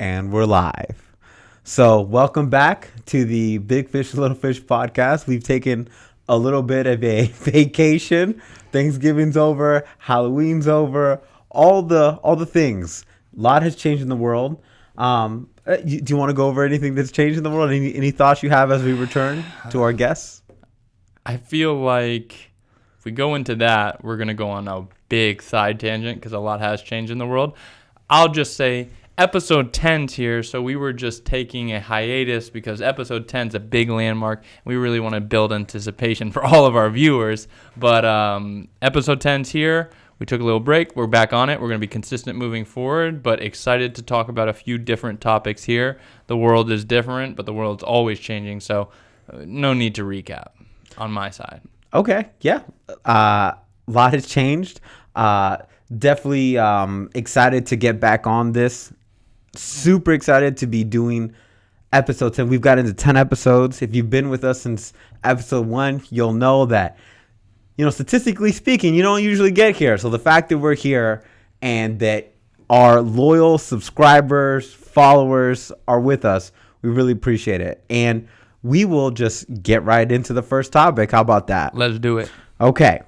And we're live. So welcome back to the Big Fish, Little Fish podcast. We've taken a little bit of a vacation. Thanksgiving's over, Halloween's over, all the things. A lot has changed in the world. Do you want to go over anything that's changed in the world? Any thoughts you have as we return to our guests? I feel like if we go into that, we're going to go on a big side tangent because a lot has changed in the world. I'll just say episode 10's here, so we were just taking a hiatus because episode 10's a big landmark. We really want to build anticipation for all of our viewers. But episode 10's here. We took a little break. We're back on it. We're going to be consistent moving forward, but excited to talk about a few different topics here. The world is different, but the world's always changing, so no need to recap on my side. Okay, yeah. A lot has changed. Definitely excited to get back on this. Super excited to be doing episode 10. We've got into 10 episodes. If you've been with us since episode 1, you'll know that, statistically speaking, you don't usually get here. So the fact that we're here and that our loyal subscribers, followers are with us, we really appreciate it. And we will just get right into the first topic. How about that? Let's do it. Okay.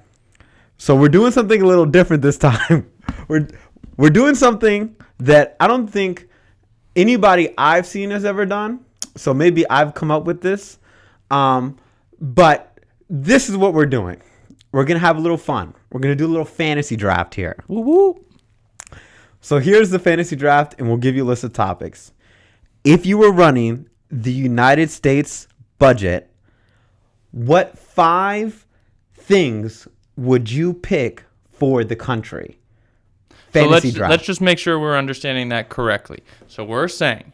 So we're doing something a little different this time. We're doing something that I don't think anybody I've seen has ever done. So maybe I've come up with this. But this is what we're doing. We're going to have a little fun. We're going to do a little fantasy draft here. Woo-woo. So here's the fantasy draft, and we'll give you a list of topics. If you were running the United States budget, what 5 things would you pick for the country? Fantasy draft. Let's just make sure we're understanding that correctly. So we're saying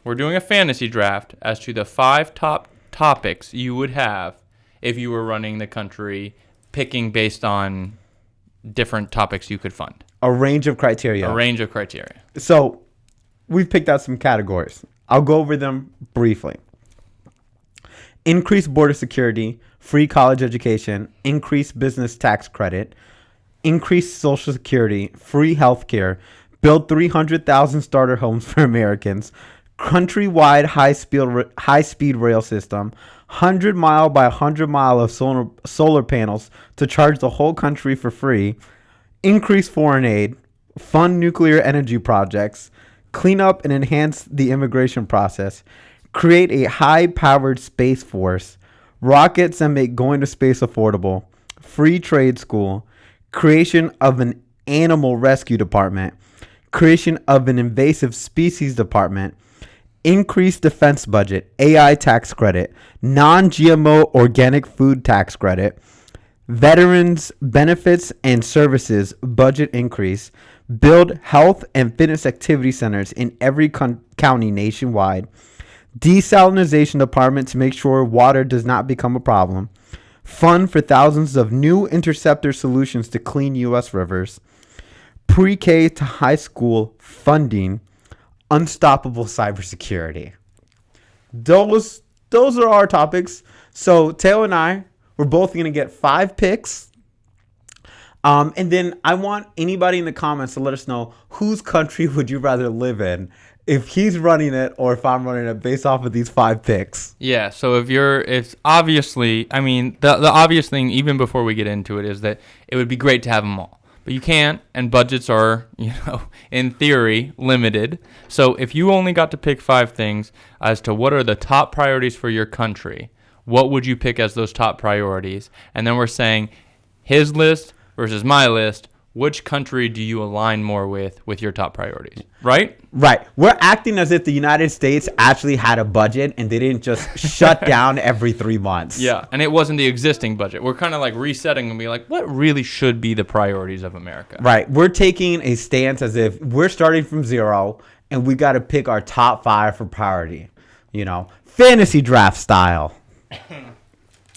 we're doing a fantasy draft as to the 5 top topics you would have if you were running the country, picking based on different topics you could fund. A range of criteria. So we've picked out some categories. I'll go over them briefly. Increased border security, free college education, increased business tax credit, increased Social Security, free healthcare, build 300,000 starter homes for Americans, countrywide high-speed rail system, 100-mile by 100-mile of solar panels to charge the whole country for free, increase foreign aid, fund nuclear energy projects, clean up and enhance the immigration process, create a high-powered space force, rockets and make going to space affordable, free trade school, creation of an animal rescue department, creation of an invasive species department, increased defense budget, AI tax credit, non-GMO organic food tax credit, veterans benefits and services budget increase, build health and fitness activity centers in every county nationwide, desalinization department to make sure water does not become a problem, fund for thousands of new interceptor solutions to clean U.S. rivers, pre-K to high school funding, unstoppable cybersecurity. Those are our topics. So Teo and I, we're both going to get 5 picks. And then I want anybody in the comments to let us know whose country would you rather live in, if he's running it or if I'm running it, based off of these 5 picks. Yeah, so it's obviously, the obvious thing, even before we get into it, is that it would be great to have them all. But you can't, and budgets are, in theory, limited. So if you only got to pick 5 things as to what are the top priorities for your country, what would you pick as those top priorities? And then we're saying his list versus my list. Which country do you align more with your top priorities, right? Right. We're acting as if the United States actually had a budget and they didn't just shut down every 3 months. Yeah, and it wasn't the existing budget. We're kind of like resetting and be like, what really should be the priorities of America? Right. We're taking a stance as if we're starting from 0 and we got to pick our top 5 for priority, fantasy draft style.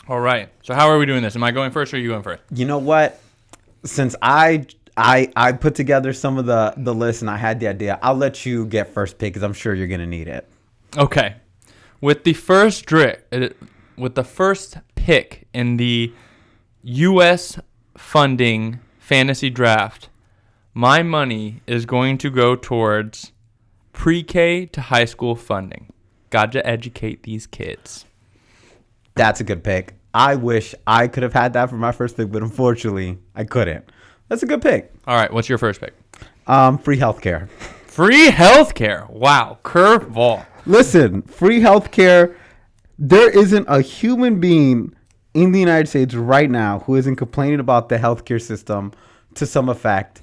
All right. So how are we doing this? Am I going first or are you going first? You know what? Since I put together some of the list and I had the idea, I'll let you get first pick because I'm sure you're going to need it. Okay. With the first pick in the U.S. funding fantasy draft, my money is going to go towards pre-K to high school funding. Got to educate these kids. That's a good pick. I wish I could have had that for my first pick, but unfortunately, I couldn't. That's a good pick. All right, what's your first pick? Free healthcare. Free healthcare. Wow, curveball. Listen, free healthcare. There isn't a human being in the United States right now who isn't complaining about the healthcare system to some effect.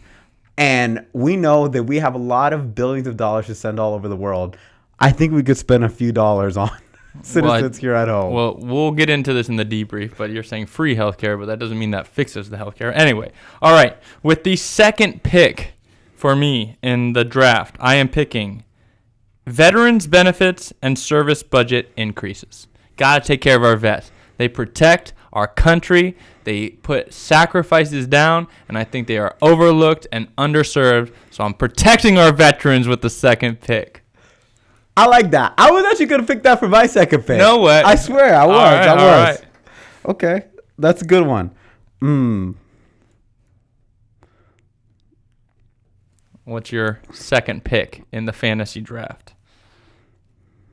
And we know that we have a lot of billions of dollars to send all over the world. I think we could spend a few dollars on citizens here at home. Well, we'll get into this in the debrief, but you're saying free healthcare, but that doesn't mean that fixes the healthcare. Anyway, all right. With the second pick for me in the draft, I am picking veterans benefits and service budget increases. Got to take care of our vets. They protect our country. They put sacrifices down, and I think they are overlooked and underserved. So I'm protecting our veterans with the second pick. I like that. I was actually going to pick that for my second pick. No way. I swear, I was. All right. Okay, that's a good one. What's your second pick in the fantasy draft?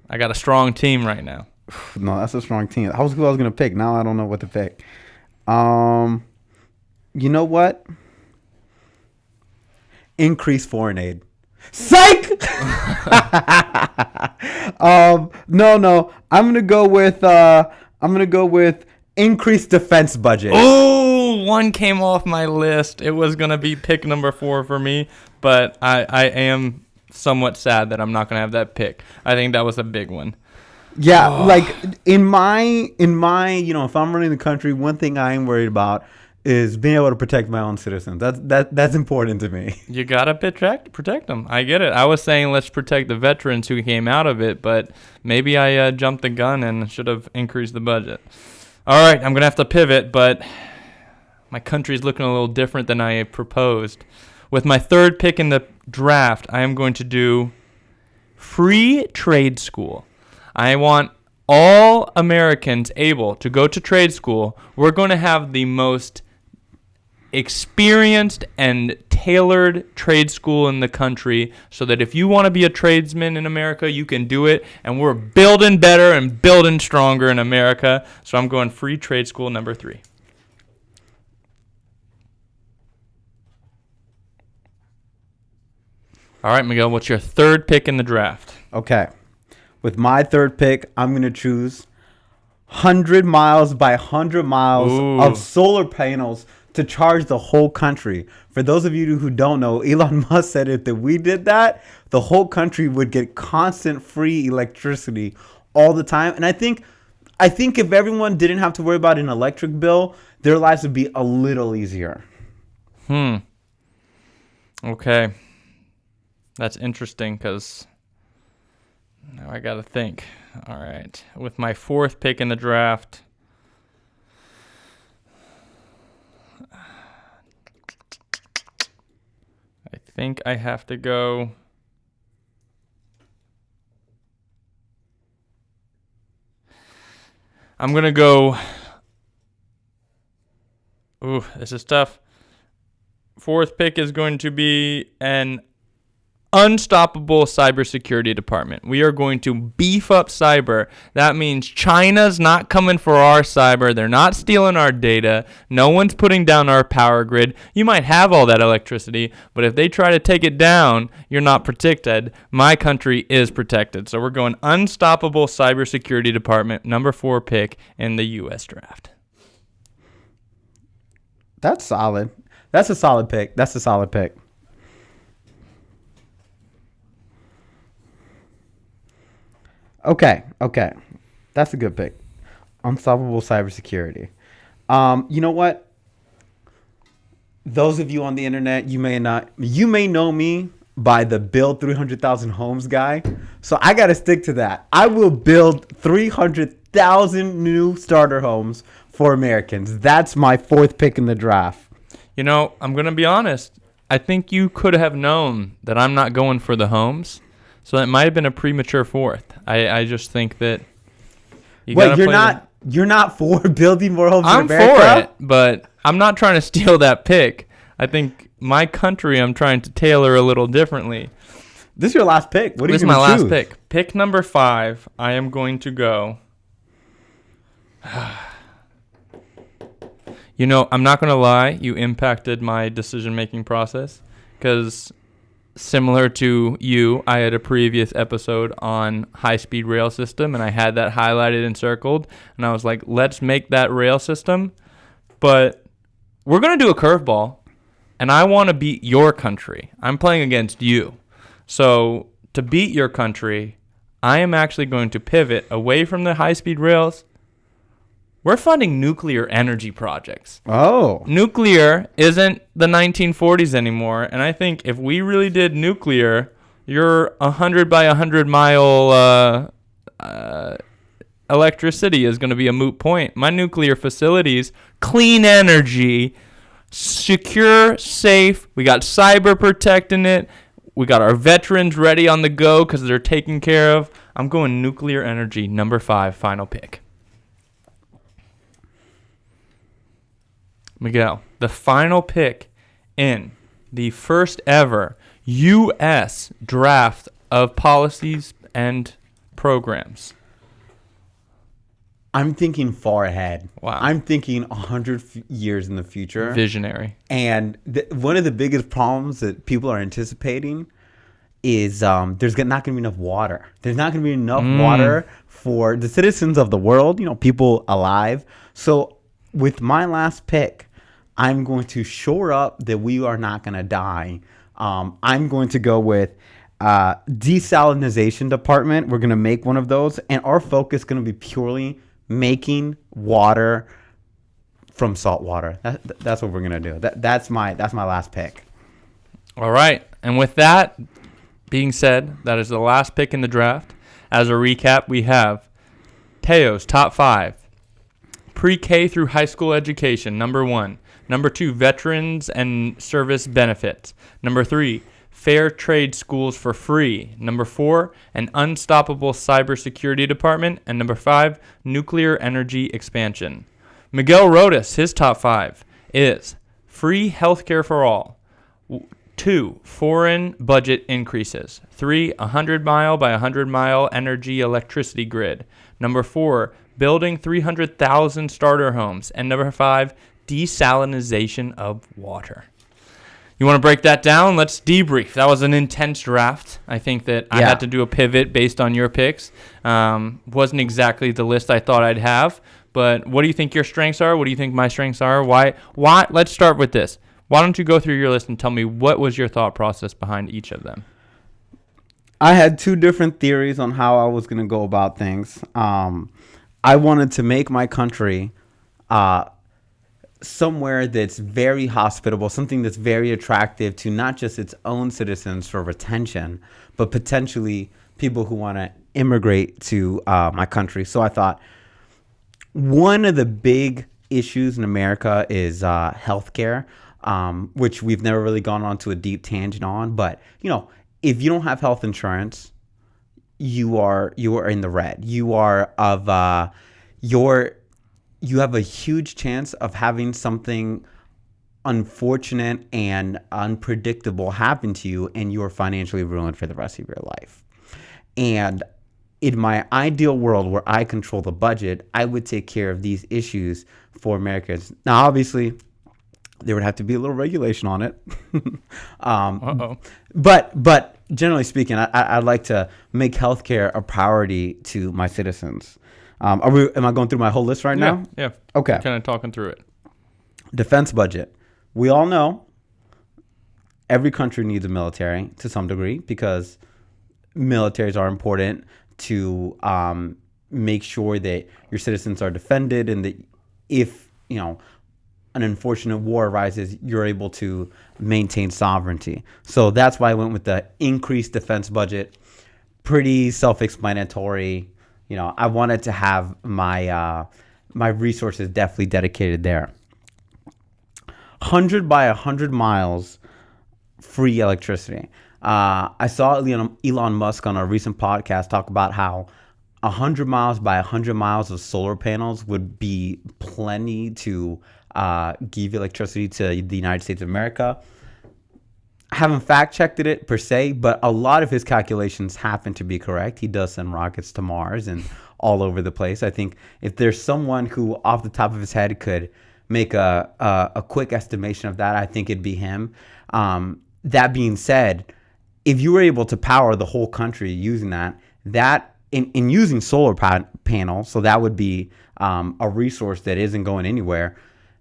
I got a strong team right now. No, that's a strong team. I was who I was gonna pick. Now I don't know what to pick. You know what? Increase foreign aid. Psych. No. I'm gonna go with increased defense budget. Oh, one came off my list. It was gonna be pick number 4 for me, but I am somewhat sad that I'm not gonna have that pick. I think that was a big one. Yeah, like in my, if I'm running the country, one thing I am worried about is being able to protect my own citizens. That's important to me. You gotta protect them. I get it. I was saying let's protect the veterans who came out of it, but maybe I jumped the gun and should have increased the budget. All right, I'm gonna have to pivot, but my country's looking a little different than I proposed. With my third pick in the draft, I am going to do free trade school. I want all Americans able to go to trade school. We're going to have the most experienced and tailored trade school in the country so that if you want to be a tradesman in America, you can do it. And we're building better and building stronger in America. So I'm going free trade school number 3. All right, Miguel, what's your third pick in the draft? Okay. With my third pick, I'm going to choose 100 miles by 100 miles of solar panels to charge the whole country. For those of you who don't know, Elon Musk said if we did that, the whole country would get constant free electricity all the time. And I think if everyone didn't have to worry about an electric bill, their lives would be a little easier. Okay. That's interesting because now I got to think. All right. With my fourth pick in the draft, I think I have to go. I'm going to go. Ooh, this is tough. Fourth pick is going to be an unstoppable cybersecurity department. We are going to beef up cyber. That means China's not coming for our cyber. They're not stealing our data. No one's putting down our power grid. You might have all that electricity, but if they try to take it down, you're not protected. My country is protected. So we're going unstoppable cybersecurity department, number 4 pick in the U.S. draft. That's solid. That's a solid pick. Okay. That's a good pick. Unstoppable cybersecurity. You know what? Those of you on the internet, you may know me by the build 300,000 homes guy. So I got to stick to that. I will build 300,000 new starter homes for Americans. That's my 4th pick in the draft. You know, I'm going to be honest. I think you could have known that I'm not going for the homes. So that might have been a premature 4th. I just think that you're not for building more homes in America? I'm for it, but I'm not trying to steal that pick. I think my country I'm trying to tailor a little differently. This is your last pick. What are This you is my going to choose? last pick. Pick number 5. I am going to go. You know, I'm not going to lie. You impacted my decision-making process because similar to you, I had a previous episode on high-speed rail system, and I had that highlighted and circled, and I was like, let's make that rail system, but we're going to do a curveball, and I want to beat your country. I'm playing against you. So to beat your country, I am actually going to pivot away from the high-speed rails. We're funding nuclear energy projects. Oh. Nuclear isn't the 1940s anymore, and I think if we really did nuclear, your 100 by 100 mile electricity is going to be a moot point. My nuclear facilities, clean energy, secure, safe. We got cyber protecting it. We got our veterans ready on the go because they're taken care of. I'm going nuclear energy, number 5, final pick. Miguel, the final pick in the first ever U.S. draft of policies and programs. I'm thinking far ahead. Wow. I'm thinking 100 years in the future. Visionary. And one of the biggest problems that people are anticipating is there's not going to be enough water. There's not going to be enough water for the citizens of the world, people alive. So with my last pick, I'm going to shore up that we are not going to die. I'm going to go with desalinization department. We're going to make one of those, and our focus is going to be purely making water from salt water. That's what we're going to do. That's my last pick. All right. And with that being said, that is the last pick in the draft. As a recap, we have Teo's top 5. Pre-K through high school education, number 1. Number 2, veterans and service benefits. Number 3, fair trade schools for free. Number 4, an unstoppable cybersecurity department. And number 5, nuclear energy expansion. Miguel Rodas, his top 5 is free healthcare for all. 2, foreign budget increases. 3, 100 mile by 100 mile energy electricity grid. Number 4, building 300,000 starter homes. And number 5, desalinization of water. You want to break that down? Let's debrief. That was an intense draft. I think that I had to do a pivot based on your picks. Wasn't exactly the list I thought I'd have, but what do you think your strengths are? What do you think my strengths are? Why? Let's start with this. Why don't you go through your list and tell me what was your thought process behind each of them? I had 2 different theories on how I was going to go about things. I wanted to make my country somewhere that's very hospitable, something that's very attractive to not just its own citizens for retention, but potentially people who want to immigrate to my country. So I thought one of the big issues in America is healthcare, which we've never really gone on to a deep tangent on. But, if you don't have health insurance, you are in the red. You have a huge chance of having something unfortunate and unpredictable happen to you, and you're financially ruined for the rest of your life. And in my ideal world where I control the budget, I would take care of these issues for Americans. Now, obviously, there would have to be a little regulation on it. But generally speaking, I'd like to make healthcare a priority to my citizens. Am I going through my whole list right now? Yeah. Okay. Kind of talking through it. Defense budget. We all know every country needs a military to some degree because militaries are important to make sure that your citizens are defended, and that if an unfortunate war arises, you're able to maintain sovereignty. So that's why I went with the increased defense budget. Pretty self-explanatory. I wanted to have my resources definitely dedicated there. 100 by 100 miles free electricity. I saw Elon Musk on a recent podcast talk about how 100 miles by 100 miles of solar panels would be plenty to give electricity to the United States of America. I haven't fact checked it per se, but a lot of his calculations happen to be correct. He does send rockets to Mars and all over the place. I think if there's someone who, off the top of his head, could make a quick estimation of that, I think it'd be him. That being said, if you were able to power the whole country using that in using solar panels, so that would be a resource that isn't going anywhere.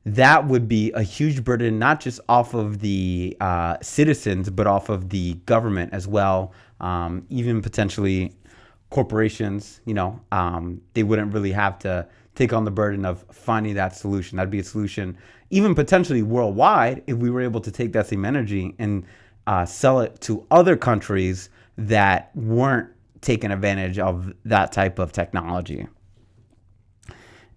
That would be a huge burden, not just off of the citizens, but off of the government as well. Even potentially corporations, they wouldn't really have to take on the burden of finding that solution. That'd be a solution, even potentially worldwide, if we were able to take that same energy and sell it to other countries that weren't taking advantage of that type of technology.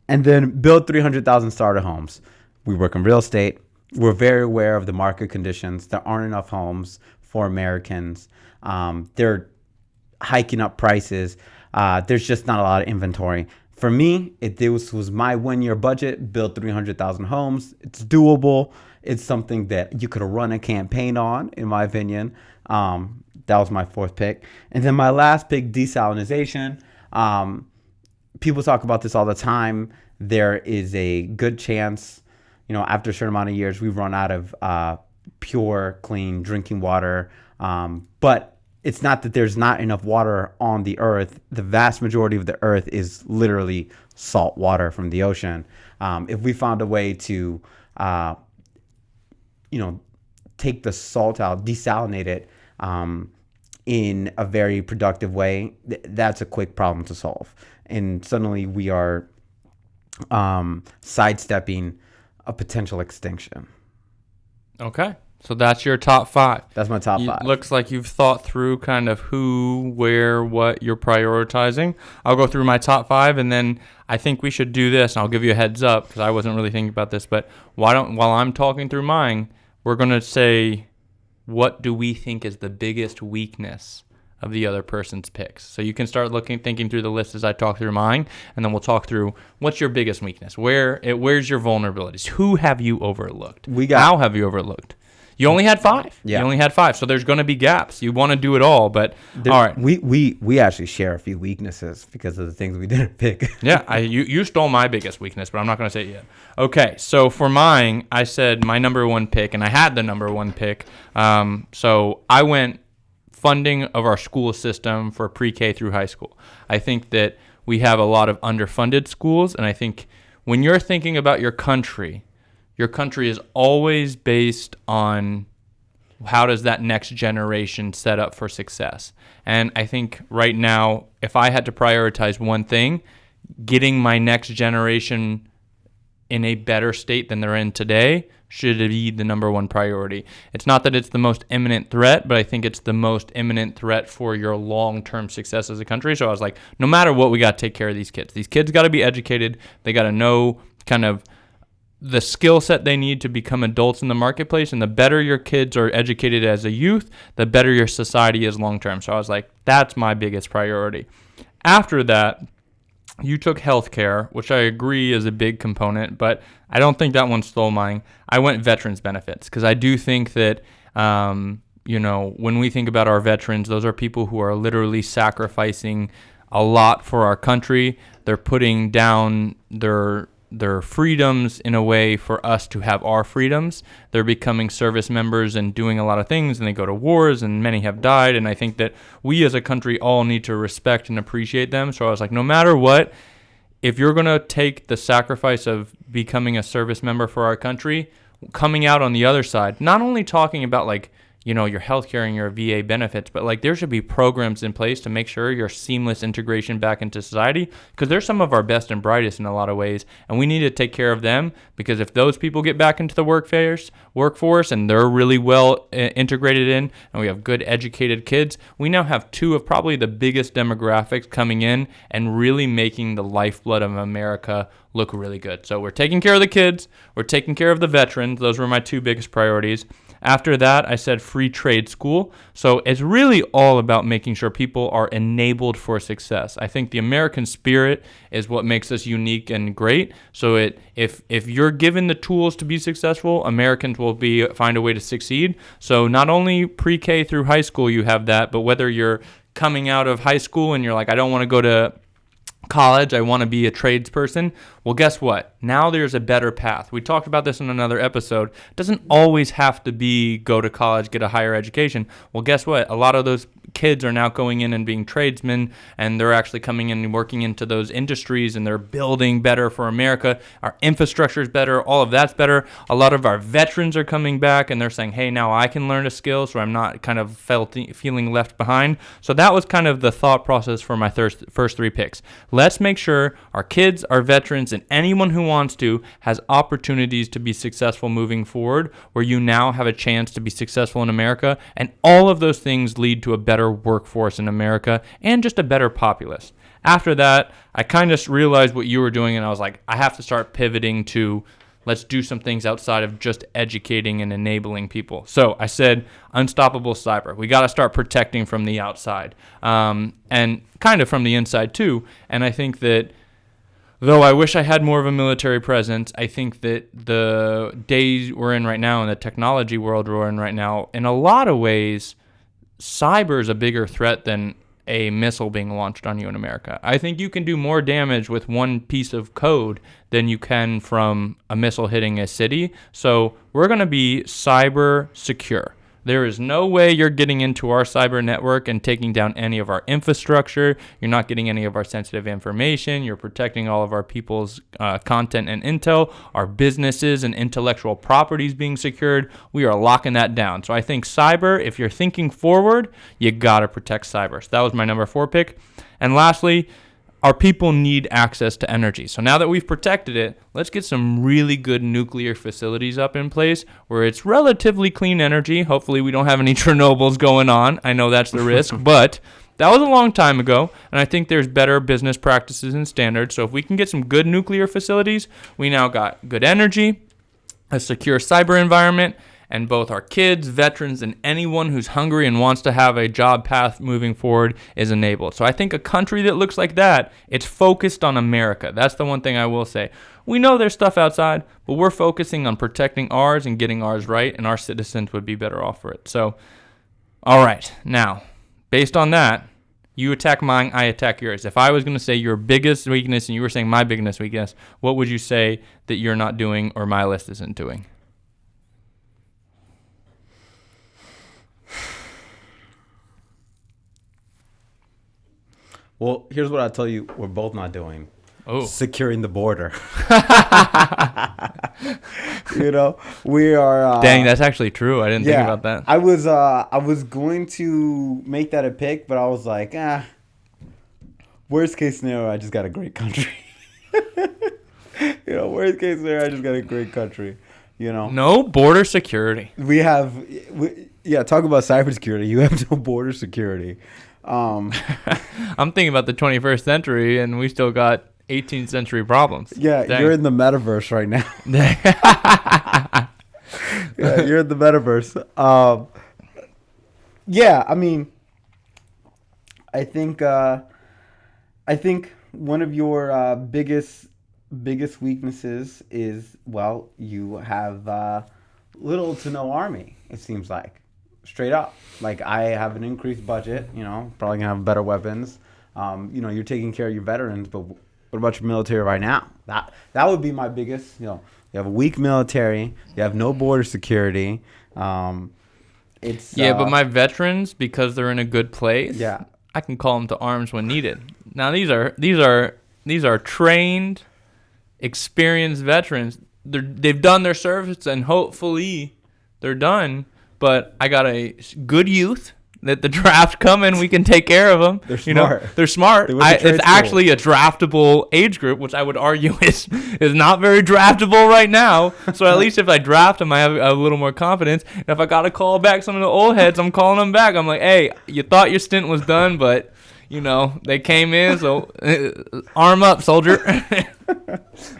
And then build 300,000 starter homes. We work in real estate. We're very aware of the market conditions. There aren't enough homes for Americans. They're hiking up prices. There's just not a lot of inventory. For me, if this was my 1-year budget, build 300,000 homes. It's doable. It's something that you could run a campaign on, in my opinion. That was my 4th pick. And then my last pick, desalinization. People talk about this all the time. There is a good chance, after a certain amount of years, we've run out of pure, clean drinking water. But it's not that there's not enough water on the earth. The vast majority of the earth is literally salt water from the ocean. If we found a way to, take the salt out, desalinate it in a very productive way, that's a quick problem to solve. And suddenly we are sidestepping a potential extinction. Okay. So that's your top 5. That's my top 5. Looks like you've thought through kind of who, where, what you're prioritizing. I'll go through my top 5, and then I think we should do this, and I'll give you a heads up because I wasn't really thinking about this, but while I'm talking through mine, we're going to say, what do we think is the biggest weakness of the other person's picks? So you can start thinking through the list as I talk through mine, and then we'll talk through what's your biggest weakness, where's your vulnerabilities, who have you overlooked, how have you overlooked. You only had 5. Yeah. You only had 5, so there's going to be gaps. You want to do it all, but all right. We actually share a few weaknesses because of the things we didn't pick. Yeah, you stole my biggest weakness, but I'm not going to say it yet. Okay, so for mine, I said my number 1 pick, and I had the number 1 pick. So I went funding of our school system for pre-K through high school. I think that we have a lot of underfunded schools, and I think when you're thinking about your country is always based on how does that next generation set up for success. And I think right now, if I had to prioritize one thing, getting my next generation in a better state than they're in today should be the number 1 priority. It's not that it's the most imminent threat, but I think it's the most imminent threat for your long-term success as a country. So I was like, no matter what, we got to take care of these kids. These kids got to be educated. They got to know kind of the skill set they need to become adults in the marketplace, and the better your kids are educated as a youth, the better your society is long-term. So I was like, that's my biggest priority. After that, you took healthcare, which I agree is a big component, but I don't think that one stole mine. I went veterans benefits because I do think that, when we think about our veterans, those are people who are literally sacrificing a lot for our country. They're putting down their freedoms in a way for us to have our freedoms. They're becoming service members and doing a lot of things, and they go to wars, and many have died. And I think that we as a country all need to respect and appreciate them. So I was like, no matter what, if you're going to take the sacrifice of becoming a service member for our country, coming out on the other side, not only talking about your healthcare and your VA benefits, but there should be programs in place to make sure your seamless integration back into society, because they're some of our best and brightest in a lot of ways, and we need to take care of them, because if those people get back into the workforce and they're really well integrated in, and we have good educated kids, we now have 2 of probably the biggest demographics coming in and really making the lifeblood of America look really good. So we're taking care of the kids, we're taking care of the veterans. Those were my 2 biggest priorities. After that, I said free trade school. So it's really all about making sure people are enabled for success. I think the American spirit is what makes us unique and great. So if you're given the tools to be successful, Americans will find a way to succeed. So not only pre-K through high school you have that, but whether you're coming out of high school and you're like, I don't want to go to college, I want to be a tradesperson. Well, guess what? Now there's a better path. We talked about this in another episode. It doesn't always have to be go to college, get a higher education. Well, guess what? A lot of those kids are now going in and being tradesmen, and they're actually coming in and working into those industries, and they're building better for America. Our infrastructure is better. All of that's better. A lot of our veterans are coming back, and they're saying, hey, now I can learn a skill, so I'm not kind of feeling left behind. So that was kind of the thought process for my first 3 picks. Let's make sure our kids, our veterans, and anyone who wants to has opportunities to be successful moving forward, where you now have a chance to be successful in America, and all of those things lead to a better workforce in America and just a better populace. After that, I kind of realized what you were doing, and I was like, I have to start pivoting to let's do some things outside of just educating and enabling people. So I said unstoppable cyber. We got to start protecting from the outside and kind of from the inside too. And I think that though I wish I had more of a military presence, I think that the days we're in right now and the technology world we're in right now, in a lot of ways, cyber is a bigger threat than a missile being launched on you in America. I think you can do more damage with one piece of code than you can from a missile hitting a city. So we're going to be cyber secure. There is no way you're getting into our cyber network and taking down any of our infrastructure. You're not getting any of our sensitive information. You're protecting all of our people's content and intel, our businesses and intellectual properties being secured. We are locking that down. So I think cyber, if you're thinking forward, you got to protect cyber. So that was my number 4 pick. And lastly, our people need access to energy. So now that we've protected it, let's get some really good nuclear facilities up in place where it's relatively clean energy. Hopefully we don't have any Chernobyls going on. I know that's the risk, but that was a long time ago, and I think there's better business practices and standards. So if we can get some good nuclear facilities, we now got good energy, a secure cyber environment, and both our kids, veterans, and anyone who's hungry and wants to have a job path moving forward is enabled. So I think a country that looks like that, it's focused on America. That's the one thing I will say. We know there's stuff outside, but we're focusing on protecting ours and getting ours right, and our citizens would be better off for it. So, all right. Now, based on that, you attack mine, I attack yours. If I was going to say your biggest weakness and you were saying my biggest weakness, what would you say that you're not doing or my list isn't doing? Well, here's what I'll tell you we're both not doing. Oh. Securing the border. We are... Dang, that's actually true. I didn't think about that. I was going to make that a pick, but I was like, worst case scenario, I just got a great country. Worst case scenario, I just got a great country. No border security. Talk about cybersecurity. You have no border security. I'm thinking about the 21st century, and we still got 18th century problems. Yeah, Dang. You're in the metaverse right now. Yeah, you're in the metaverse. I think one of your biggest weaknesses is, you have little to no army, it seems like. Straight up. Like, I have an increased budget, probably gonna have better weapons. You're taking care of your veterans, but what about your military right now? That would be my biggest, you have a weak military, you have no border security. But my veterans, because they're in a good place, yeah, I can call them to arms when needed. Now these are trained, experienced veterans. They've done their service, and hopefully they're done. But I got a good youth that the draft coming, we can take care of them. They're smart. They're smart. It's actually a draftable age group, which I would argue is not very draftable right now. So at least if I draft them, I have a little more confidence. And if I got to call back some of the old heads, I'm calling them back. I'm like, hey, you thought your stint was done, but, they came in, so arm up, soldier.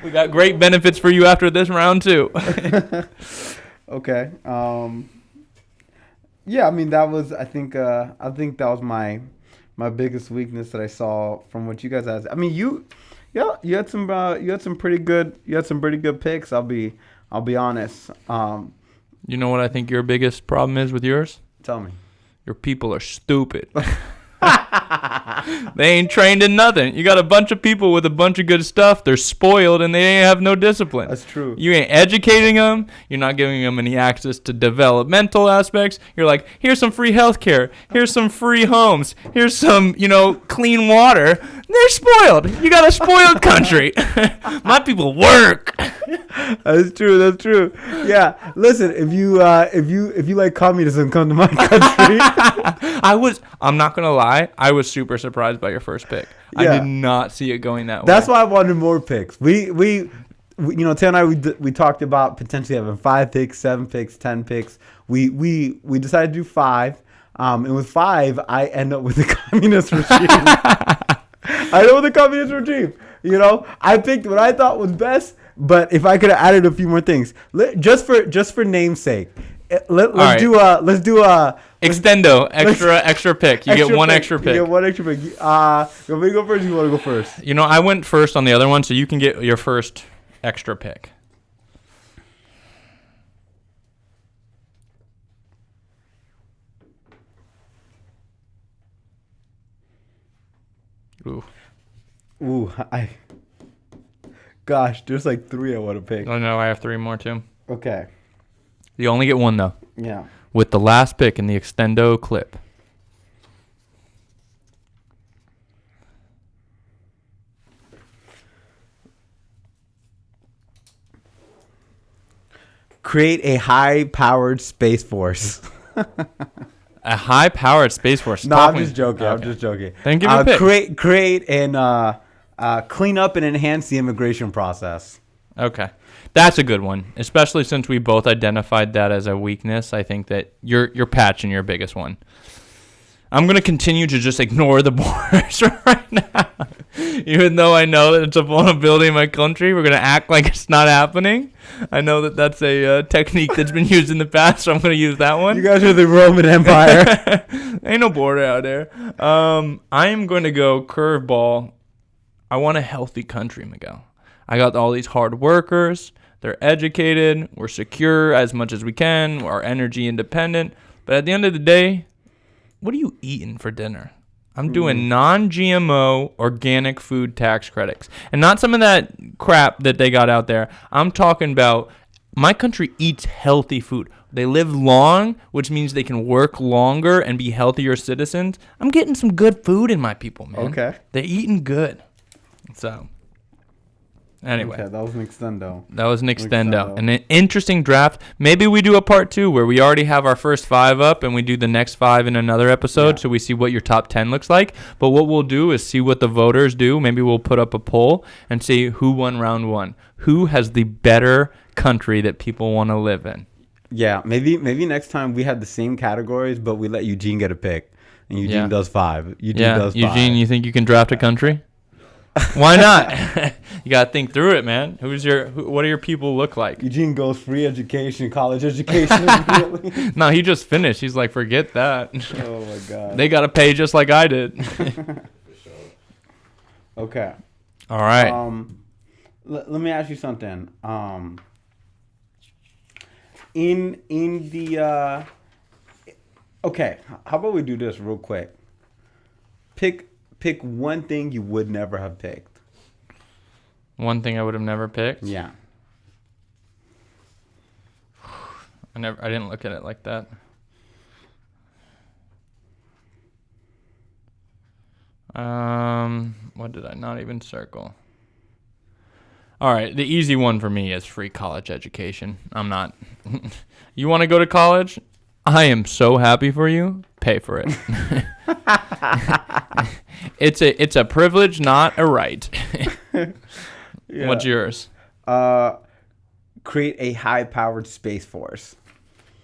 We got great benefits for you after this round, too. Okay. Yeah, I mean that was I think that was my biggest weakness that I saw from what you guys had. I mean you had some you had some pretty good picks. I'll be honest. You know what I think your biggest problem is with yours? Tell me. Your people are stupid. They ain't trained in nothing. You got a bunch of people with a bunch of good stuff. They're spoiled and they ain't have no discipline. That's true. You ain't educating them. You're not giving them any access to developmental aspects. You're like, here's some free healthcare. Here's some free homes. Here's some, clean water. They're spoiled. You got a spoiled country. My people work. That's true. That's true. Yeah. Listen, if you like communism, come to my country. I'm not gonna lie. I was super surprised by your first pick. Yeah. I did not see it going that way. That's why I wanted more picks. We Tay and I we talked about potentially having 5 picks, 7 picks, 10 picks. We decided to do 5. And with 5, I end up with the communist regime. I end up with the communist regime. I picked what I thought was best. But if I could have added a few more things, just for namesake, let's do extendo extra pick. You get one extra pick. You get one extra pick. You want me to go first? You want to go first? I went first on the other one, so you can get your first extra pick. Ooh, Gosh, there's like 3 I want to pick. Oh, no, I have 3 more, too. Okay. You only get 1, though. Yeah. With the last pick in the extendo clip. Create a high-powered space force. A high-powered space force? No, I'm just joking. Okay. I'm just joking. Then give me a pick. Create and clean up and enhance the immigration process. Okay. That's a good one, especially since we both identified that as a weakness. I think that you're patching your biggest one. I'm going to continue to just ignore the borders right now. Even though I know that it's a vulnerability in my country, we're going to act like it's not happening. I know that that's a technique that's been used in the past, so I'm going to use that one. You guys are the Roman Empire. Ain't no border out there. I am going to go curveball. I want a healthy country, Miguel. I got all these hard workers. They're educated. We're secure as much as we can. We're energy independent. But at the end of the day, what are you eating for dinner? I'm doing non-GMO organic food tax credits. And not some of that crap that they got out there. I'm talking about my country eats healthy food. They live long, which means they can work longer and be healthier citizens. I'm getting some good food in my people, man. Okay. They're eating good. So... Anyway. Okay, that was an extendo. And an interesting draft. Maybe we do a part 2 where we already have our first 5 up and we do the next 5 in another episode, so we see what your top 10 looks like. But what we'll do is see what the voters do. Maybe we'll put up a poll and see who won round 1. Who has the better country that people want to live in? Yeah, maybe next time we have the same categories, but we let Eugene get a pick. And Eugene does 5. Eugene, you think you can draft a country? Why not? You gotta think through it, man. What do your people look like? Eugene goes free education, college education immediately. No, he just finished. He's like, forget that. Oh my god. They gotta pay just like I did. Okay. All right. Let me ask you something. In the okay, how about we do this real quick? Pick one thing you would never have picked. One thing I would have never picked? Yeah. I didn't look at it like that. What did I not even circle? All right, the easy one for me is free college education. I'm not. You want to go to college? I am so happy for you. Pay for it. It's a privilege, not a right. Yeah. What's yours? Create a high-powered space force.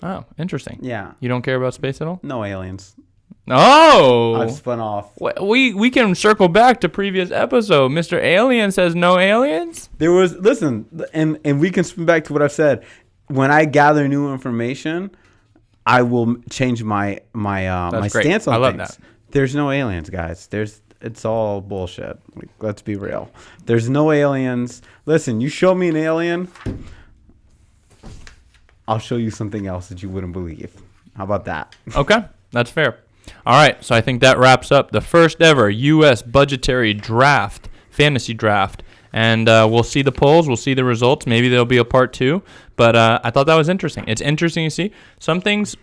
Oh, interesting. Yeah. You don't care about space at all? No aliens. Oh! I've spun off. We can circle back to previous episode. Mr. Alien says no aliens? There was, listen, and we can spin back to what I've said. When I gather new information, I will change my my That's great. stance on I love things. that. There's no aliens, guys. It's all bullshit. Like, let's be real. There's no aliens. Listen, you show me an alien, I'll show you something else that you wouldn't believe. How about that? Okay, that's fair. All right, so I think that wraps up the first ever U.S. budgetary draft, fantasy draft. And we'll see the polls. We'll see the results. Maybe there'll be a part 2. But I thought that was interesting. It's interesting to see. Some things,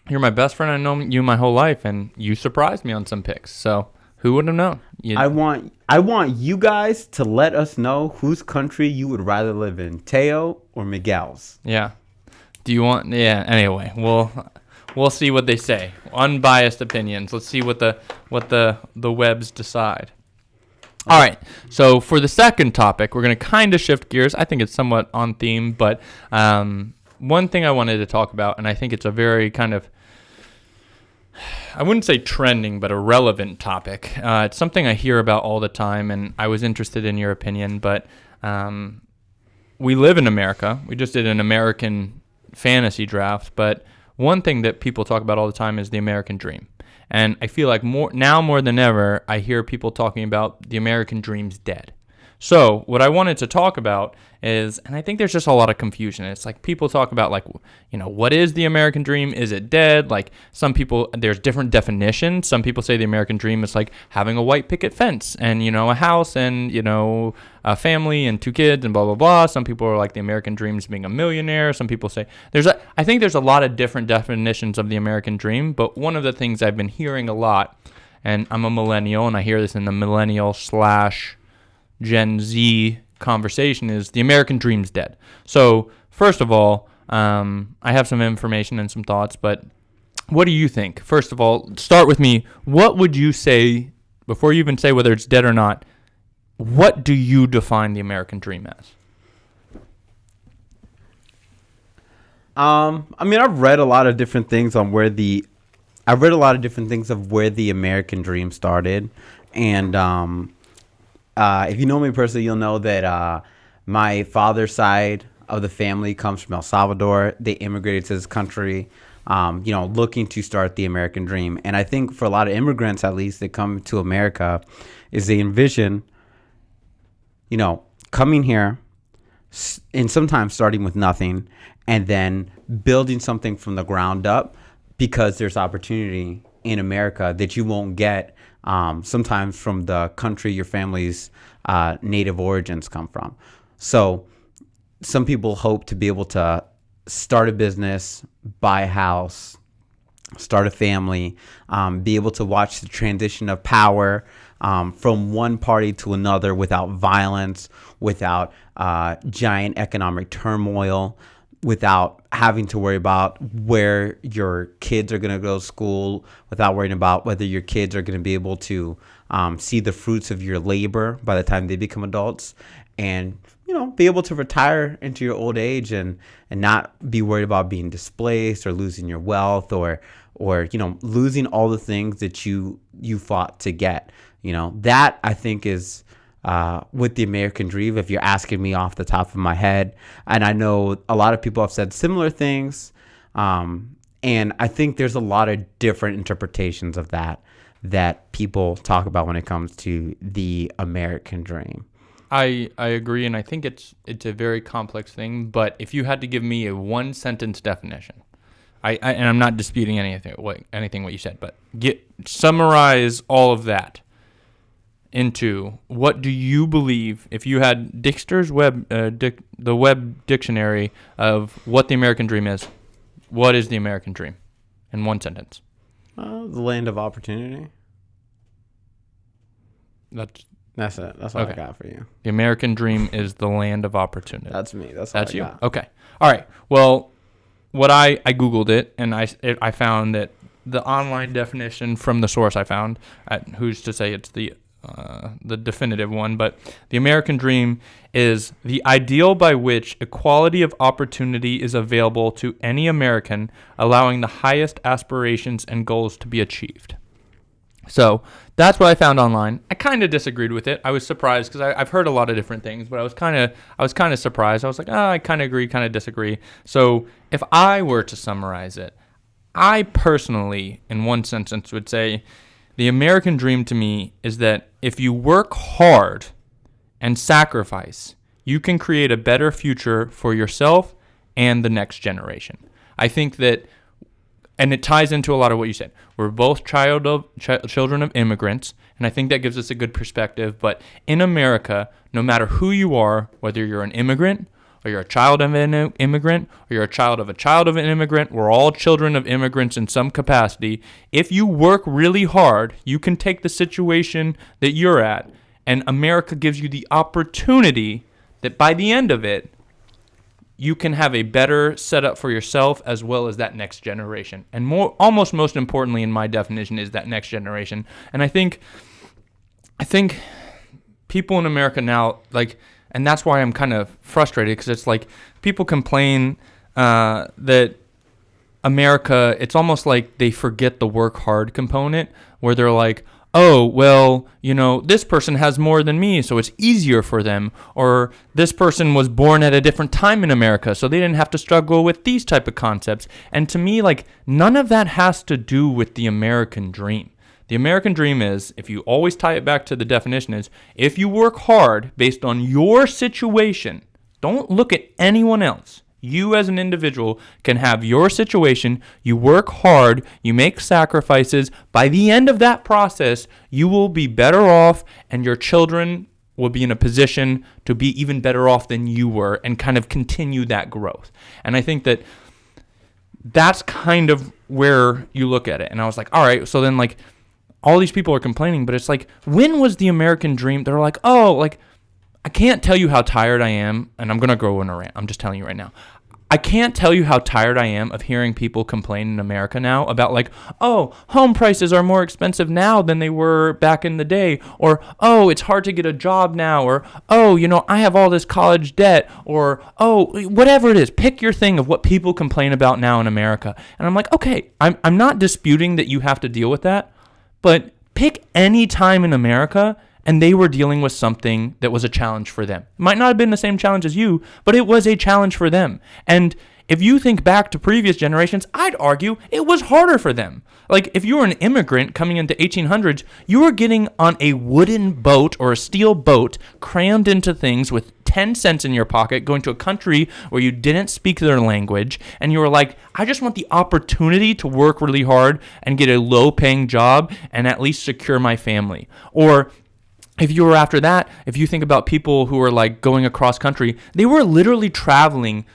you're my best friend. I've known you my whole life, and you surprised me on some picks. So who would have known? I want you guys to let us know whose country you would rather live in, Teo or Miguel's. Yeah. Do you want? Yeah. Anyway, we'll see what they say. Unbiased opinions. Let's see what the webs decide. All right. So for the second topic, we're going to kind of shift gears. I think it's somewhat on theme, but one thing I wanted to talk about, and I think it's a very kind of, I wouldn't say trending, but a relevant topic. It's something I hear about all the time, and I was interested in your opinion. But we live in America. We just did an American fantasy draft, but one thing that people talk about all the time is the American dream. And I feel like more than ever, I hear people talking about the American dream's dead. So what I wanted to talk about is, and I think there's just a lot of confusion. It's like people talk about like, what is the American dream? Is it dead? Like some people, there's different definitions. Some people say the American dream is like having a white picket fence and, a house and, a family and 2 kids and blah, blah, blah. Some people are like the American dream is being a millionaire. Some people say I think there's a lot of different definitions of the American dream. But one of the things I've been hearing a lot, and I'm a millennial and I hear this in the millennial / Gen Z conversation, is the American dream's dead. So first of all, I have some information and some thoughts, but what do you think? First of all, start with me. What would you say, before you even say whether it's dead or not, what do you define the American dream as? I've read a lot of different things of where the American dream started, and if you know me personally, you'll know that my father's side of the family comes from El Salvador. They immigrated to this country, looking to start the American dream. And I think for a lot of immigrants, at least, that come to America, is they envision, coming here and sometimes starting with nothing and then building something from the ground up, because there's opportunity in America that you won't get sometimes from the country your family's native origins come from. So some people hope to be able to start a business, buy a house, start a family, be able to watch the transition of power from one party to another without violence, without giant economic turmoil, without having to worry about where your kids are going to go to school, without worrying about whether your kids are going to be able to see the fruits of your labor by the time they become adults, and be able to retire into your old age and not be worried about being displaced or losing your wealth or losing all the things that you fought to get. That I think is with the American dream, if you're asking me off the top of my head. And I know a lot of people have said similar things. And I think there's a lot of different interpretations of that people talk about when it comes to the American dream. I agree, and I think it's a very complex thing. But if you had to give me a 1-sentence definition, and I'm not disputing anything what you said, but summarize all of that into what do you believe, if you had Dixter's the web dictionary of what the American dream is, what is the American dream in 1 sentence? The land of opportunity. That's it. That's what I got for you. The American dream is the land of opportunity. That's me. That's you. Got. Okay. All right. Well, what I Googled it, and I found that the online definition from the source I found, who's to say it's the definitive one, but the American dream is the ideal by which equality of opportunity is available to any American, allowing the highest aspirations and goals to be achieved. So that's what I found online. I kind of disagreed with it. I was surprised because I've heard a lot of different things, but I was kind of surprised. I was like, I kind of agree, kind of disagree. So if I were to summarize it, I personally, in one sentence, would say the American dream to me is that if you work hard and sacrifice, you can create a better future for yourself and the next generation. I think that, and it ties into a lot of what you said. We're both children of immigrants, and I think that gives us a good perspective. But in America, no matter who you are, whether you're an immigrant, or you're a child of an immigrant, or you're a child of an immigrant, we're all children of immigrants in some capacity. If you work really hard, you can take the situation that you're at, and America gives you the opportunity that by the end of it, you can have a better setup for yourself as well as that next generation. And almost most importantly in my definition is that next generation. And I think people in America now, like, and that's why I'm kind of frustrated, because it's like people complain that America, it's almost like they forget the work hard component, where they're like, oh, well, this person has more than me, so it's easier for them. Or this person was born at a different time in America, so they didn't have to struggle with these type of concepts. And to me, like, none of that has to do with the American dream. The American dream is, if you always tie it back to the definition, is if you work hard based on your situation, don't look at anyone else. You as an individual can have your situation, you work hard, you make sacrifices. By the end of that process, you will be better off, and your children will be in a position to be even better off than you were, and kind of continue that growth. And I think that that's kind of where you look at it. And I was like, all right, so then like all these people are complaining, but it's like, when was the American dream? They're like, oh, like, I can't tell you how tired I am, and I'm going to go in a rant. I'm just telling you right now. I can't tell you how tired I am of hearing people complain in America now about like, oh, home prices are more expensive now than they were back in the day. Or, oh, it's hard to get a job now. Or, oh, I have all this college debt. Or, oh, whatever it is. Pick your thing of what people complain about now in America. And I'm like, okay, I'm not disputing that you have to deal with that. But pick any time in America and they were dealing with something that was a challenge for them. It might not have been the same challenge as you, but it was a challenge for them. And if you think back to previous generations, I'd argue it was harder for them. Like, if you were an immigrant coming into 1800s, you were getting on a wooden boat or a steel boat crammed into things with 10 cents in your pocket, going to a country where you didn't speak their language, and you were like, I just want the opportunity to work really hard and get a low-paying job and at least secure my family. Or if you were after that, if you think about people who were like going across country, they were literally traveling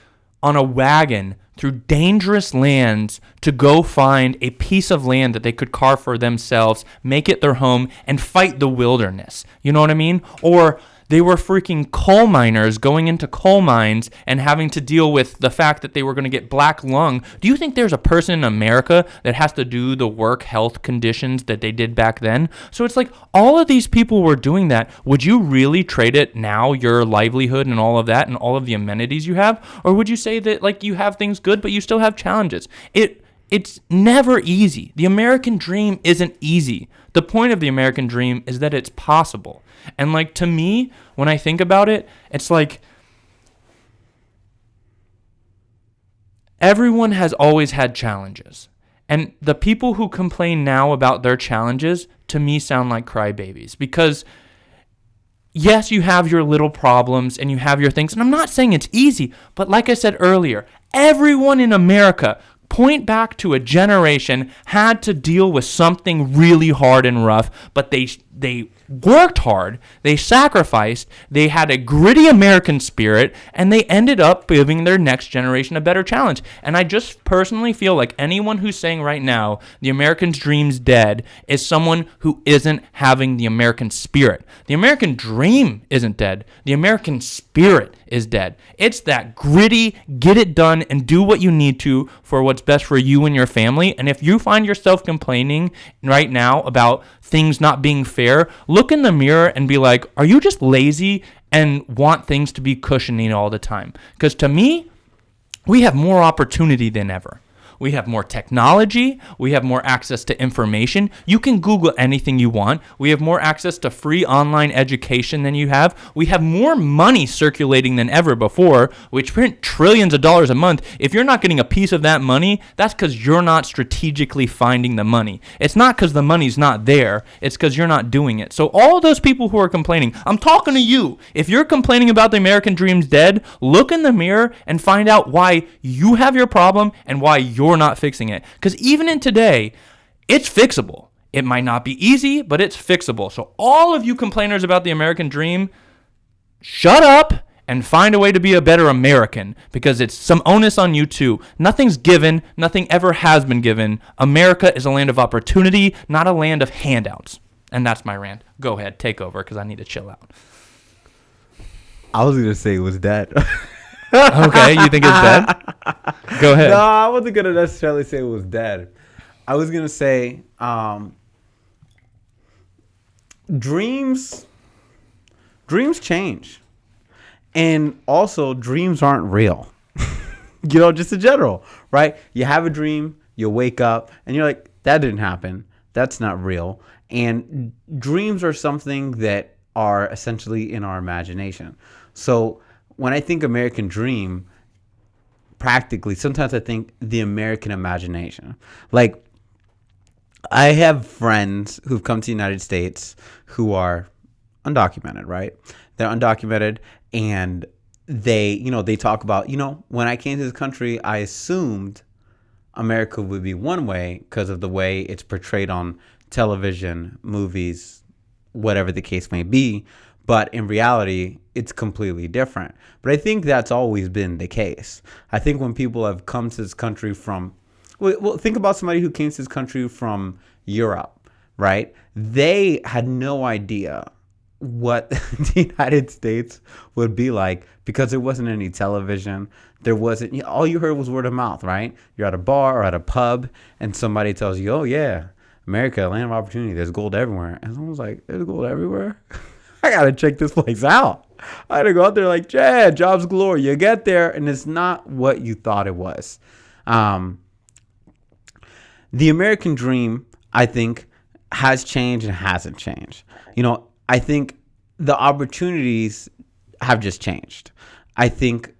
on a wagon through dangerous lands to go find a piece of land that they could carve for themselves, make it their home, and fight the wilderness. You know what I mean? Or they were freaking coal miners going into coal mines and having to deal with the fact that they were going to get black lung. Do you think there's a person in America that has to do the work health conditions that they did back then? So it's like all of these people were doing that. Would you really trade it now, your livelihood and all of that and all of the amenities you have? Or would you say that like you have things good, but you still have challenges? It's never easy. The American dream isn't easy. The point of the American dream is that it's possible. And like, to me, when I think about it, it's like everyone has always had challenges. And the people who complain now about their challenges, to me, sound like crybabies. Because yes, you have your little problems and you have your things. And I'm not saying it's easy, but like I said earlier, everyone in America, point back to a generation, had to deal with something really hard and rough, but they worked hard, they sacrificed, they had a gritty American spirit, and they ended up giving their next generation a better challenge. And I just personally feel like anyone who's saying right now the American dream's dead is someone who isn't having the American spirit. The American dream isn't dead. The American spirit is dead. It's that gritty, get it done and do what you need to for what's best for you and your family. And if you find yourself complaining right now about things not being fair, look in the mirror and be like, are you just lazy and want things to be cushiony all the time? Because to me, we have more opportunity than ever. We have more technology. We have more access to information. You can Google anything you want. We have more access to free online education than you have. We have more money circulating than ever before, which print trillions of dollars a month. If you're not getting a piece of that money, that's because you're not strategically finding the money. It's not because the money's not there. It's because you're not doing it. So all those people who are complaining, I'm talking to you. If you're complaining about the American dream's dead, look in the mirror and find out why you have your problem and why you're not fixing it. Because even in today, it's fixable. It might not be easy, but it's fixable. So all of you complainers about the American dream, shut up and find a way to be a better American, because it's some onus on you too. Nothing's given. Nothing ever has been given. America is a land of opportunity, not a land of handouts. And that's my rant. Go ahead, take over, because I need to chill out. I was going to say it was dead. Okay, you think it's dead? Go ahead. No, I wasn't going to necessarily say it was dead. I was going to say dreams change. And also, dreams aren't real. Just in general, right? You have a dream, you wake up, and you're like, that didn't happen. That's not real. And dreams are something that are essentially in our imagination. So when I think American dream, practically, sometimes I think the American imagination. Like, I have friends who've come to the United States who are undocumented, right? They're undocumented, and they talk about, when I came to this country, I assumed America would be one way because of the way it's portrayed on television, movies, whatever the case may be. But in reality, it's completely different. But I think that's always been the case. I think when people have come to this country from, well, think about somebody who came to this country from Europe, right? They had no idea what the United States would be like because there wasn't any television. There wasn't, all you heard was word of mouth, right? You're at a bar or at a pub and somebody tells you, oh yeah, America, land of opportunity, there's gold everywhere. And someone's like, there's gold everywhere? I gotta check this place out. I gotta go out there like, yeah, jobs galore. You get there and it's not what you thought it was. The American dream, I think, has changed and hasn't changed. I think the opportunities have just changed. I think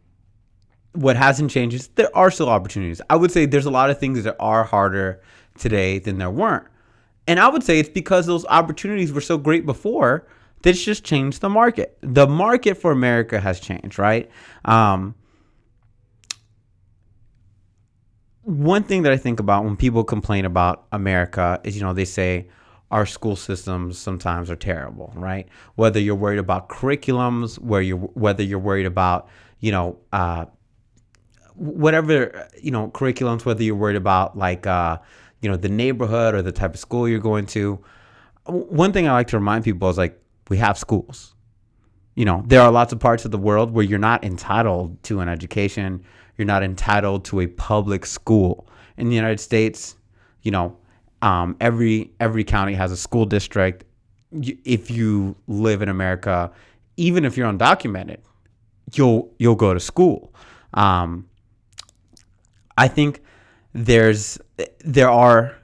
what hasn't changed is there are still opportunities. I would say there's a lot of things that are harder today than there weren't. And I would say it's because those opportunities were so great before that it's just changed the market. The market for America has changed, right? One thing that I think about when people complain about America is, they say, our school systems sometimes are terrible, right? Whether you're worried about curriculums, whether you're worried about, whatever, curriculums, whether you're worried about like, the neighborhood or the type of school you're going to. One thing I like to remind people is like, we have schools. There are lots of parts of the world where you're not entitled to an education. You're not entitled to a public school. In the United States, every county has a school district. If you live in America, even if you're undocumented, you'll go to school. I think there are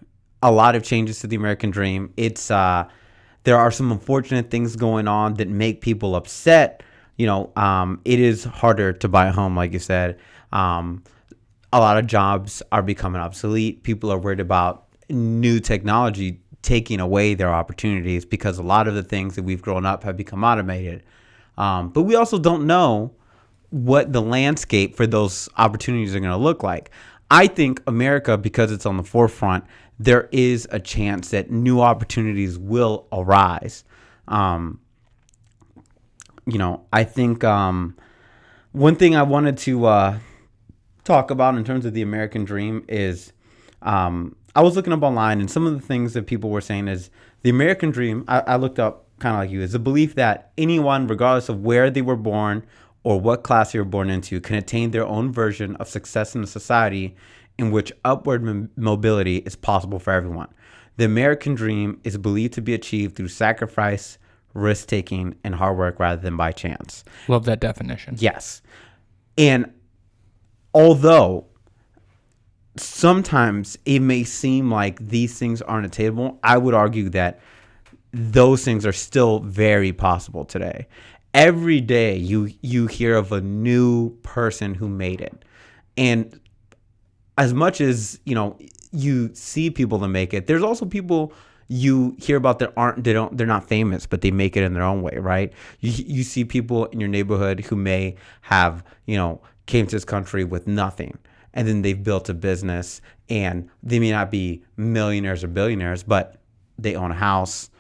a lot of changes to the American dream. There are some unfortunate things going on that make people upset. It is harder to buy a home, like you said. A lot of jobs are becoming obsolete. People are worried about new technology taking away their opportunities because a lot of the things that we've grown up have become automated. But we also don't know what the landscape for those opportunities are going to look like. I think America, because it's on the forefront, there is a chance that new opportunities will arise. I think one thing I wanted to talk about in terms of the American dream is I was looking up online, and some of the things that people were saying is the American dream, I looked up kind of like you, is the belief that anyone, regardless of where they were born or what class they were born into, can attain their own version of success in a society in which upward mobility is possible for everyone. The American dream is believed to be achieved through sacrifice, risk-taking, and hard work rather than by chance. Love that definition. Yes. And although sometimes it may seem like these things aren't attainable. I would argue that those things are still very possible today. Every day you hear of a new person who made it. And as much as, you see people that make it, there's also people you hear about that they're not famous, but they make it in their own way, right? You see people in your neighborhood who may have, came to this country with nothing, and then they've built a business, and they may not be millionaires or billionaires, but they own a house.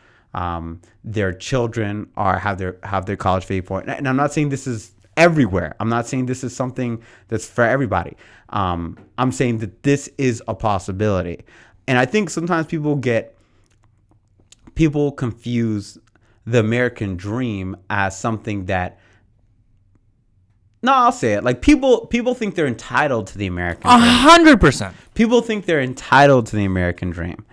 Their children have their college paid for, and I'm not saying this is everywhere. I'm not saying this is something that's for everybody. I'm saying that this is a possibility, and I think sometimes people confuse the American dream as something that. No, I'll say it. Like people think they're entitled to the American dream. 100%. People think they're entitled to the American dream.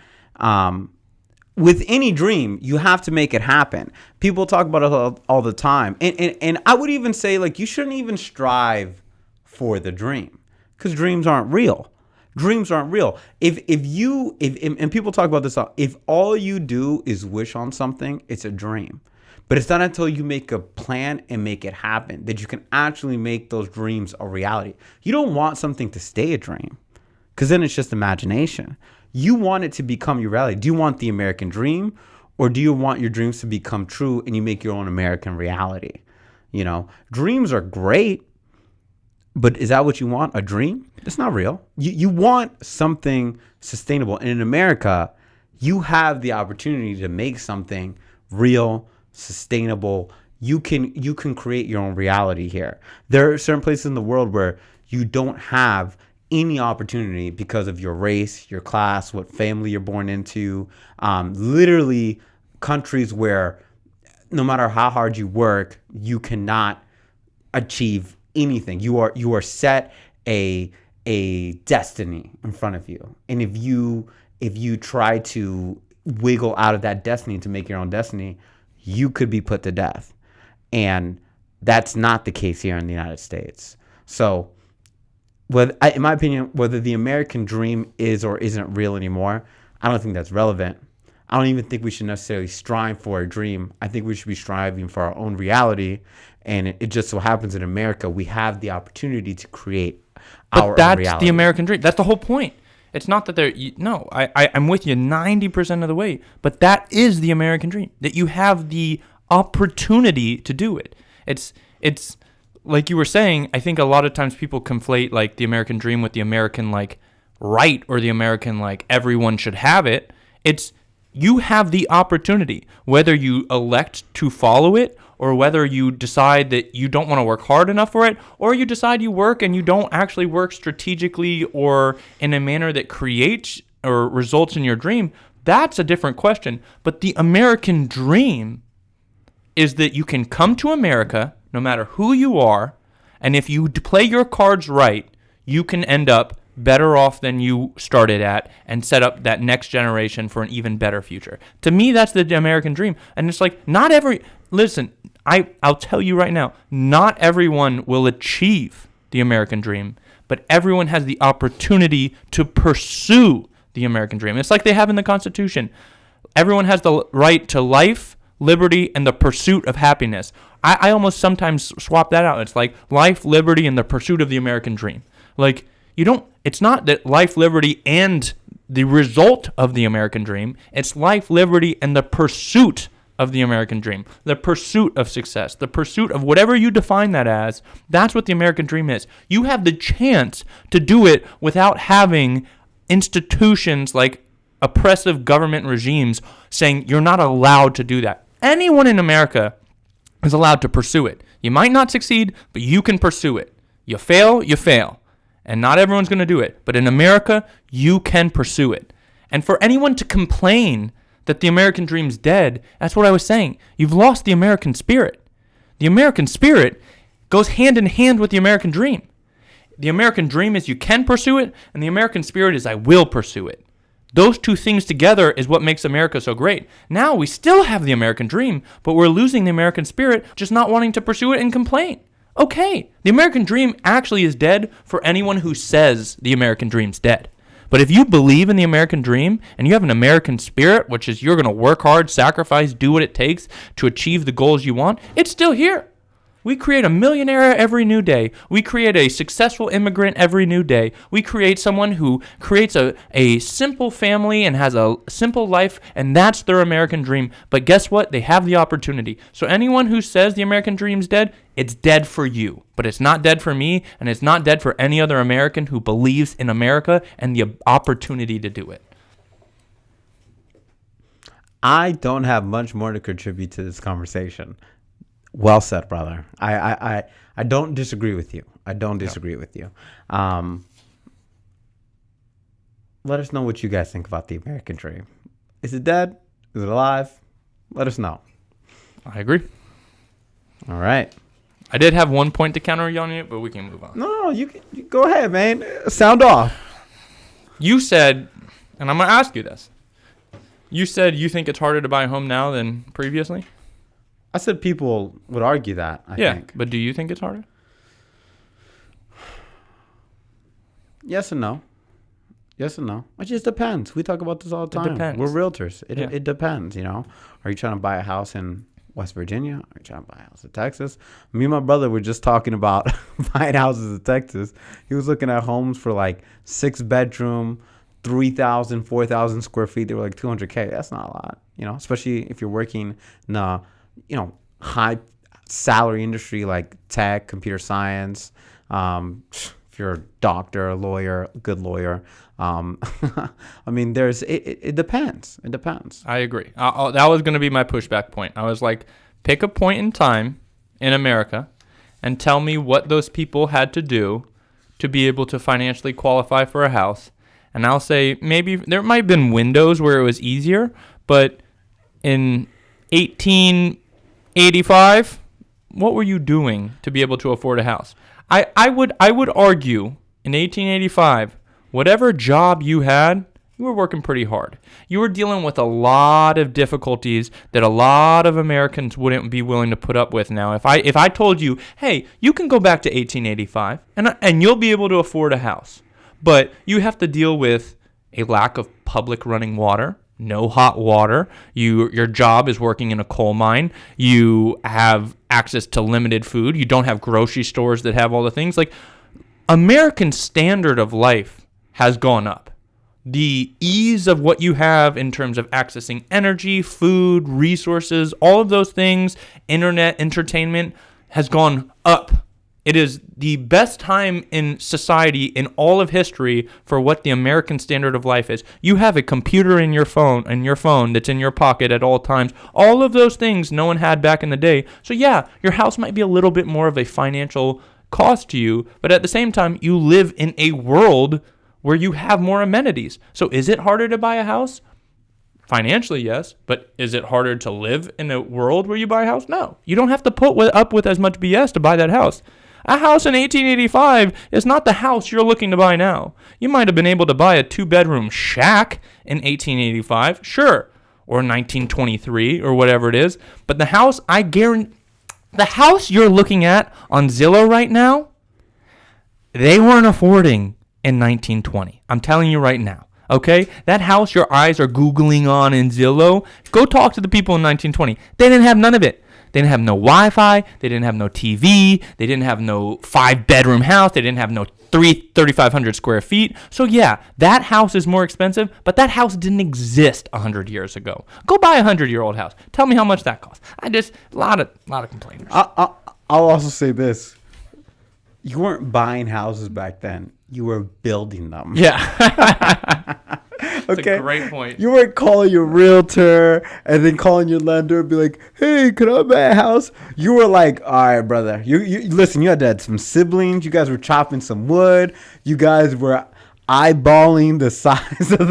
With any dream, you have to make it happen. People talk about it all the time. And I would even say, like, you shouldn't even strive for the dream, because dreams aren't real. Dreams aren't real. If people talk about this, if all you do is wish on something, it's a dream. But it's not until you make a plan and make it happen that you can actually make those dreams a reality. You don't want something to stay a dream, because then it's just imagination. You want it to become your reality. Do you want the American dream, or do you want your dreams to become true and you make your own American reality? Dreams are great, but is that what you want? A dream? It's not real. You want something sustainable. And in America, you have the opportunity to make something real, sustainable. You can create your own reality here. There are certain places in the world where you don't have any opportunity because of your race, your class, what family you're born into. Literally countries where no matter how hard you work, you cannot achieve anything. You are set a destiny in front of you. And if you try to wiggle out of that destiny to make your own destiny, you could be put to death. And that's not the case here in the United States. So, in my opinion, whether the American dream is or isn't real anymore, I don't think that's relevant. I don't even think we should necessarily strive for a dream. I think we should be striving for our own reality. And it just so happens in America, we have the opportunity to create our own reality. But that's the American dream. That's the whole point. It's not that I'm with you 90% of the way, but that is the American dream, that you have the opportunity to do it. It's like you were saying, I think a lot of times people conflate like the American dream with the American like right, or the American like everyone should have it. It's you have the opportunity, whether you elect to follow it, or whether you decide that you don't want to work hard enough for it, or you decide you work and you don't actually work strategically or in a manner that creates or results in your dream. That's a different question. But the American dream is that you can come to America no matter who you are, and if you play your cards right, you can end up better off than you started at and set up that next generation for an even better future. To me, that's the American dream. And it's like, listen, I'll tell you right now, not everyone will achieve the American dream, but everyone has the opportunity to pursue the American dream. It's like they have in the Constitution. Everyone has the right to life, liberty, and the pursuit of happiness. I almost sometimes swap that out. It's like life, liberty, and the pursuit of the American dream. Like, it's not that life, liberty, and the result of the American dream. It's life, liberty, and the pursuit of the American dream. The pursuit of success. The pursuit of whatever you define that as. That's what the American dream is. You have the chance to do it without having institutions like oppressive government regimes saying you're not allowed to do that. Anyone in America is allowed to pursue it. You might not succeed, but you can pursue it. You fail, you fail. And not everyone's going to do it. But in America, you can pursue it. And for anyone to complain that the American dream's dead, that's what I was saying. You've lost the American spirit. The American spirit goes hand in hand with the American dream. The American dream is you can pursue it, and the American spirit is I will pursue it. Those two things together is what makes America so great. Now we still have the American dream, but we're losing the American spirit, just not wanting to pursue it and complain. Okay, the American dream actually is dead for anyone who says the American dream's dead. But if you believe in the American dream and you have an American spirit, which is you're going to work hard, sacrifice, do what it takes to achieve the goals you want, it's still here. We create a millionaire every new day. We create a successful immigrant every new day. We create someone who creates a simple family and has a simple life, and that's their American dream. But guess what? They have the opportunity. So anyone who says the American dream's dead, it's dead for you. But it's not dead for me, and it's not dead for any other American who believes in America and the opportunity to do it. I don't have much more to contribute to this conversation. Well said, brother. I don't disagree with you. I don't disagree with you. Let us know what you guys think about the American dream. Is it dead? Is it alive? Let us know. I agree. All right. I did have one point to counter you on it, but we can move on. No, you go ahead, man. Sound off. You said, and I'm going to ask you this. You said you think it's harder to buy a home now than previously? I said people would argue that, I think. But do you think it's harder? Yes and no. Yes and no. It just depends. We talk about this all the time. It depends. We're realtors. It depends, you know. Are you trying to buy a house in West Virginia? Are you trying to buy a house in Texas? Me and my brother were just talking about buying houses in Texas. He was looking at homes for like 6-bedroom, 3,000, 4,000 square feet. They were like $200K. That's not a lot, you know, especially if you're working in a, you know, high salary industry like tech, computer science. If you're a doctor, a lawyer, a good lawyer. I mean, it depends. It depends. I agree. That was going to be my pushback point. I was like, pick a point in time in America and tell me what those people had to do to be able to financially qualify for a house. And I'll say maybe there might have been windows where it was easier, but in 1885, what were you doing to be able to afford a house? I would argue in 1885, whatever job you had, you were working pretty hard. You were dealing with a lot of difficulties that a lot of Americans wouldn't be willing to put up with now. If I told you, hey, you can go back to 1885 and you'll be able to afford a house, but you have to deal with a lack of public running water, no hot water. Your job is working in a coal mine. You have access to limited food. You don't have grocery stores that have all the things. Like, American standard of life has gone up. The ease of what you have in terms of accessing energy, food, resources, all of those things, internet, entertainment, has gone up. It is the best time in society in all of history for what the American standard of life is. You have a computer in your phone that's in your pocket at all times. All of those things no one had back in the day. So yeah, your house might be a little bit more of a financial cost to you, but at the same time, you live in a world where you have more amenities. So is it harder to buy a house? Financially, yes, but is it harder to live in a world where you buy a house? No. You don't have to put up with as much BS to buy that house. A house in 1885 is not the house you're looking to buy now. You might have been able to buy a 2-bedroom shack in 1885, sure, or 1923 or whatever it is, but the house, I guarantee, the house you're looking at on Zillow right now, they weren't affording in 1920. I'm telling you right now. Okay? That house your eyes are Googling on in Zillow, go talk to the people in 1920. They didn't have none of it. They didn't have no Wi-Fi. They didn't have no TV. They didn't have no 5-bedroom house. They didn't have no 3,500 square feet. So yeah, that house is more expensive, but that house didn't exist 100 years ago. Go buy a 100-year-old house. Tell me how much that costs. A lot of complainers. I'll also say this. You weren't buying houses back then. You were building them. Yeah. That's okay. a great point. You weren't calling your realtor and then calling your lender and be like, hey, can I buy a house? You were like, all right, brother. You listen, you had to have some siblings. You guys were chopping some wood. You guys were eyeballing the size of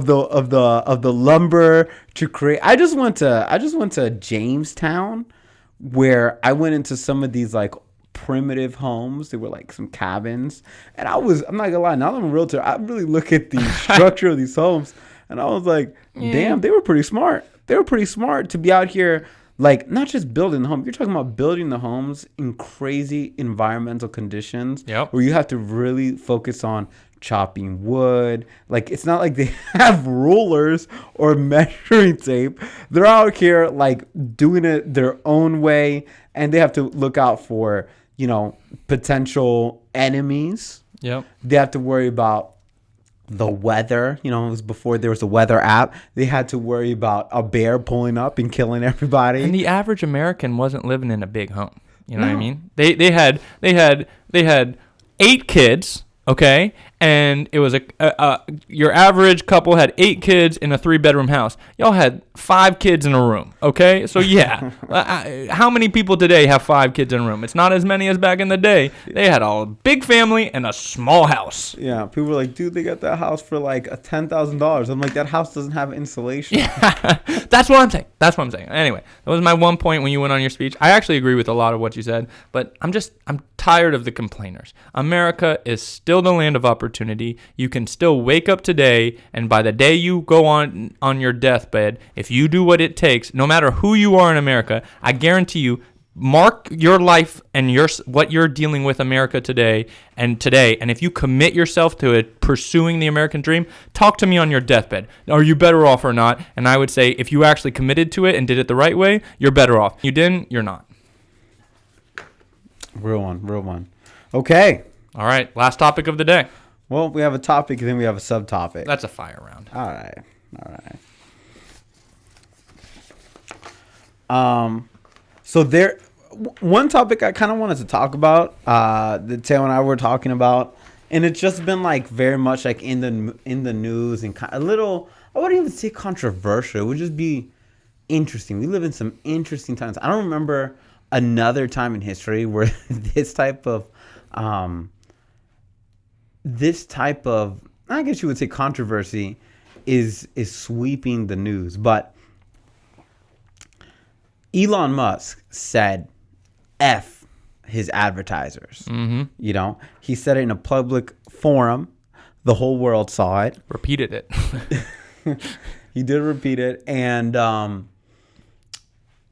the lumber to create. I just went to Jamestown, where I went into some of these like primitive homes. They were like some cabins, and I'm not gonna lie, now that I'm a realtor, I really look at the structure of these homes, and I was like, damn, they were pretty smart to be out here Like, not just building the home. You're talking about building the homes in crazy environmental conditions. Yep. Where you have to really focus on chopping wood. Like, it's not like they have rulers or measuring tape. They're out here, like, doing it their own way. And they have to look out for, potential enemies. Yep. They have to worry about the weather. It was before there was a weather app. They had to worry about a bear pulling up and killing everybody. And the average American wasn't living in a big home. You know what I No. mean? They had 8 kids, okay? And it was your average couple had 8 kids in a 3-bedroom house. Y'all had 5 kids in a room, okay? So yeah, how many people today have 5 kids in a room? It's not as many as back in the day. They had a big family and a small house. Yeah, people were like, dude, they got that house for like $10,000. I'm like, that house doesn't have insulation. Yeah, that's what I'm saying. Anyway, that was my one point when you went on your speech. I actually agree with a lot of what you said, but I'm tired of the complainers. America is still the land of opportunity. You can still wake up today, and by the day you go on your deathbed, if you do what it takes, no matter who you are in America, I guarantee you, mark your life and what you're dealing with America today, and if you commit yourself to it, pursuing the American dream, talk to me on your deathbed. Are you better off or not? And I would say, if you actually committed to it and did it the right way, you're better off. You didn't, you're not. Real one. Okay. All right, last topic of the day. Well, we have a topic, and then we have a subtopic. That's a fire round. All right. So one topic I kind of wanted to talk about, that Taylor and I were talking about, and it's just been like very much like in the news and a little, I wouldn't even say controversial. It would just be interesting. We live in some interesting times. I don't remember another time in history where this type of, I guess you would say, controversy is sweeping the news. But Elon Musk said F his advertisers. Mm-hmm. He said it in a public forum. The whole world saw it. Repeated it. He did repeat it. And a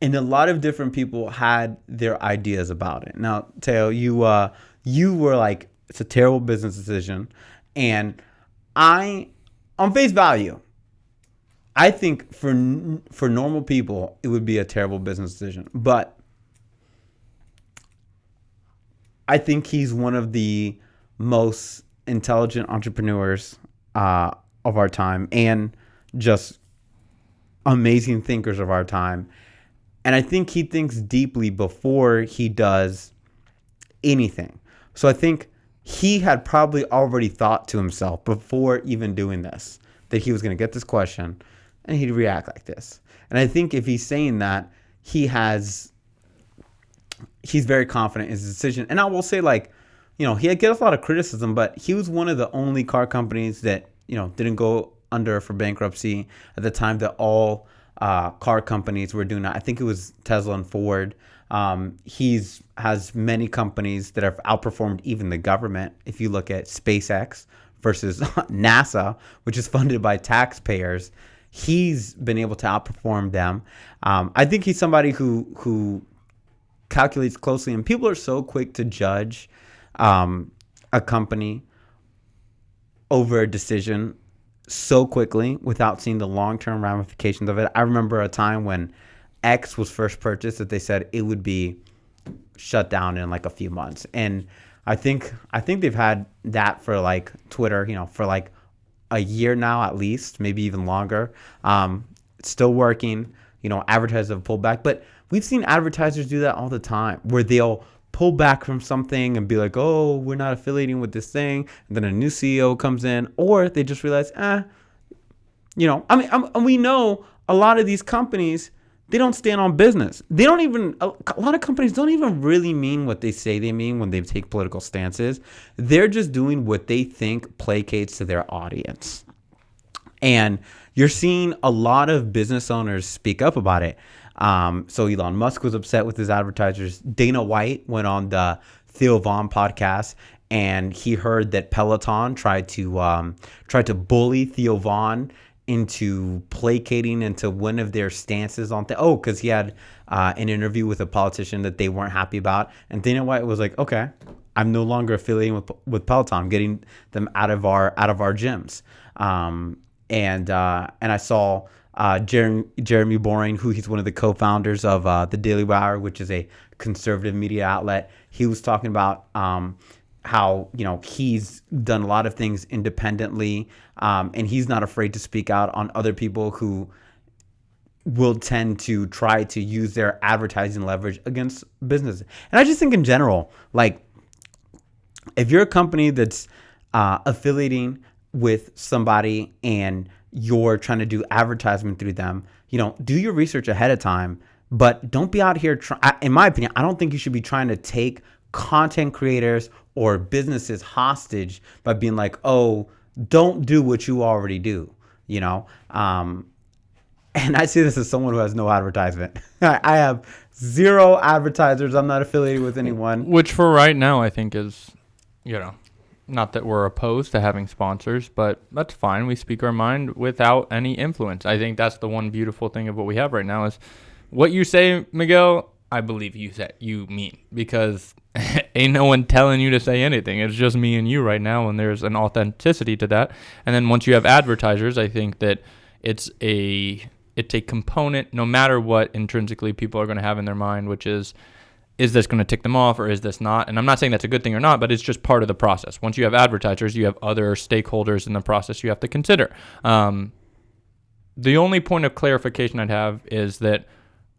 lot of different people had their ideas about it. Now, Teo, you were like, it's a terrible business decision. And on face value, I think for normal people, it would be a terrible business decision. But I think he's one of the most intelligent entrepreneurs of our time, and just amazing thinkers of our time. And I think he thinks deeply before he does anything. So I think he had probably already thought to himself before even doing this that he was going to get this question and he'd react like this. And I think if he's saying that, he's very confident in his decision. And I will say, like, he gets a lot of criticism, but he was one of the only car companies that, didn't go under for bankruptcy at the time that all car companies were doing that. I think it was Tesla and Ford. Has many companies that have outperformed even the government. If you look at SpaceX versus NASA, which is funded by taxpayers, he's been able to outperform them. I think he's somebody who calculates closely, and people are so quick to judge a company over a decision so quickly without seeing the long-term ramifications of it. I remember a time when X was first purchased that they said it would be shut down in like a few months. And I think they've had that for like Twitter, for like a year now at least, maybe even longer. It's still working. Advertisers have pulled back, but we've seen advertisers do that all the time, where they'll pull back from something and be like, oh, we're not affiliating with this thing. And then a new CEO comes in, or they just realize, we know a lot of these companies, they don't stand on business. A lot of companies don't even really mean what they say they mean when they take political stances. They're just doing what they think placates to their audience. And you're seeing a lot of business owners speak up about it. So Elon Musk was upset with his advertisers. Dana White went on the Theo Von podcast, and he heard that Peloton tried to bully Theo Von into placating into one of their stances on because he had an interview with a politician that they weren't happy about, and Dana White was like, okay, I'm no longer affiliating with Peloton. I'm getting them out of our gyms. And I saw Jeremy Boring, who he's one of the co-founders of the Daily Wire, which is a conservative media outlet. He was talking about how he's done a lot of things independently, and he's not afraid to speak out on other people who will tend to try to use their advertising leverage against business. And I just think in general, like, if you're a company that's affiliating with somebody and you're trying to do advertisement through them, do your research ahead of time, but don't be out here. In my opinion, I don't think you should be trying to take content creators or businesses hostage by being like, oh, don't do what you already do, And I see this as someone who has no advertisement. I have 0 advertisers. I'm not affiliated with anyone. Which for right now, I think is, not that we're opposed to having sponsors, but that's fine. We speak our mind without any influence. I think that's the one beautiful thing of what we have right now is what you say, Miguel, I believe you mean, because ain't no one telling you to say anything. It's just me and you right now, and there's an authenticity to that. And then once you have advertisers, I think that it's a component, no matter what intrinsically people are going to have in their mind, which is this going to tick them off or is this not? And I'm not saying that's a good thing or not, but it's just part of the process. Once you have advertisers, you have other stakeholders in the process you have to consider. The only point of clarification I'd have is that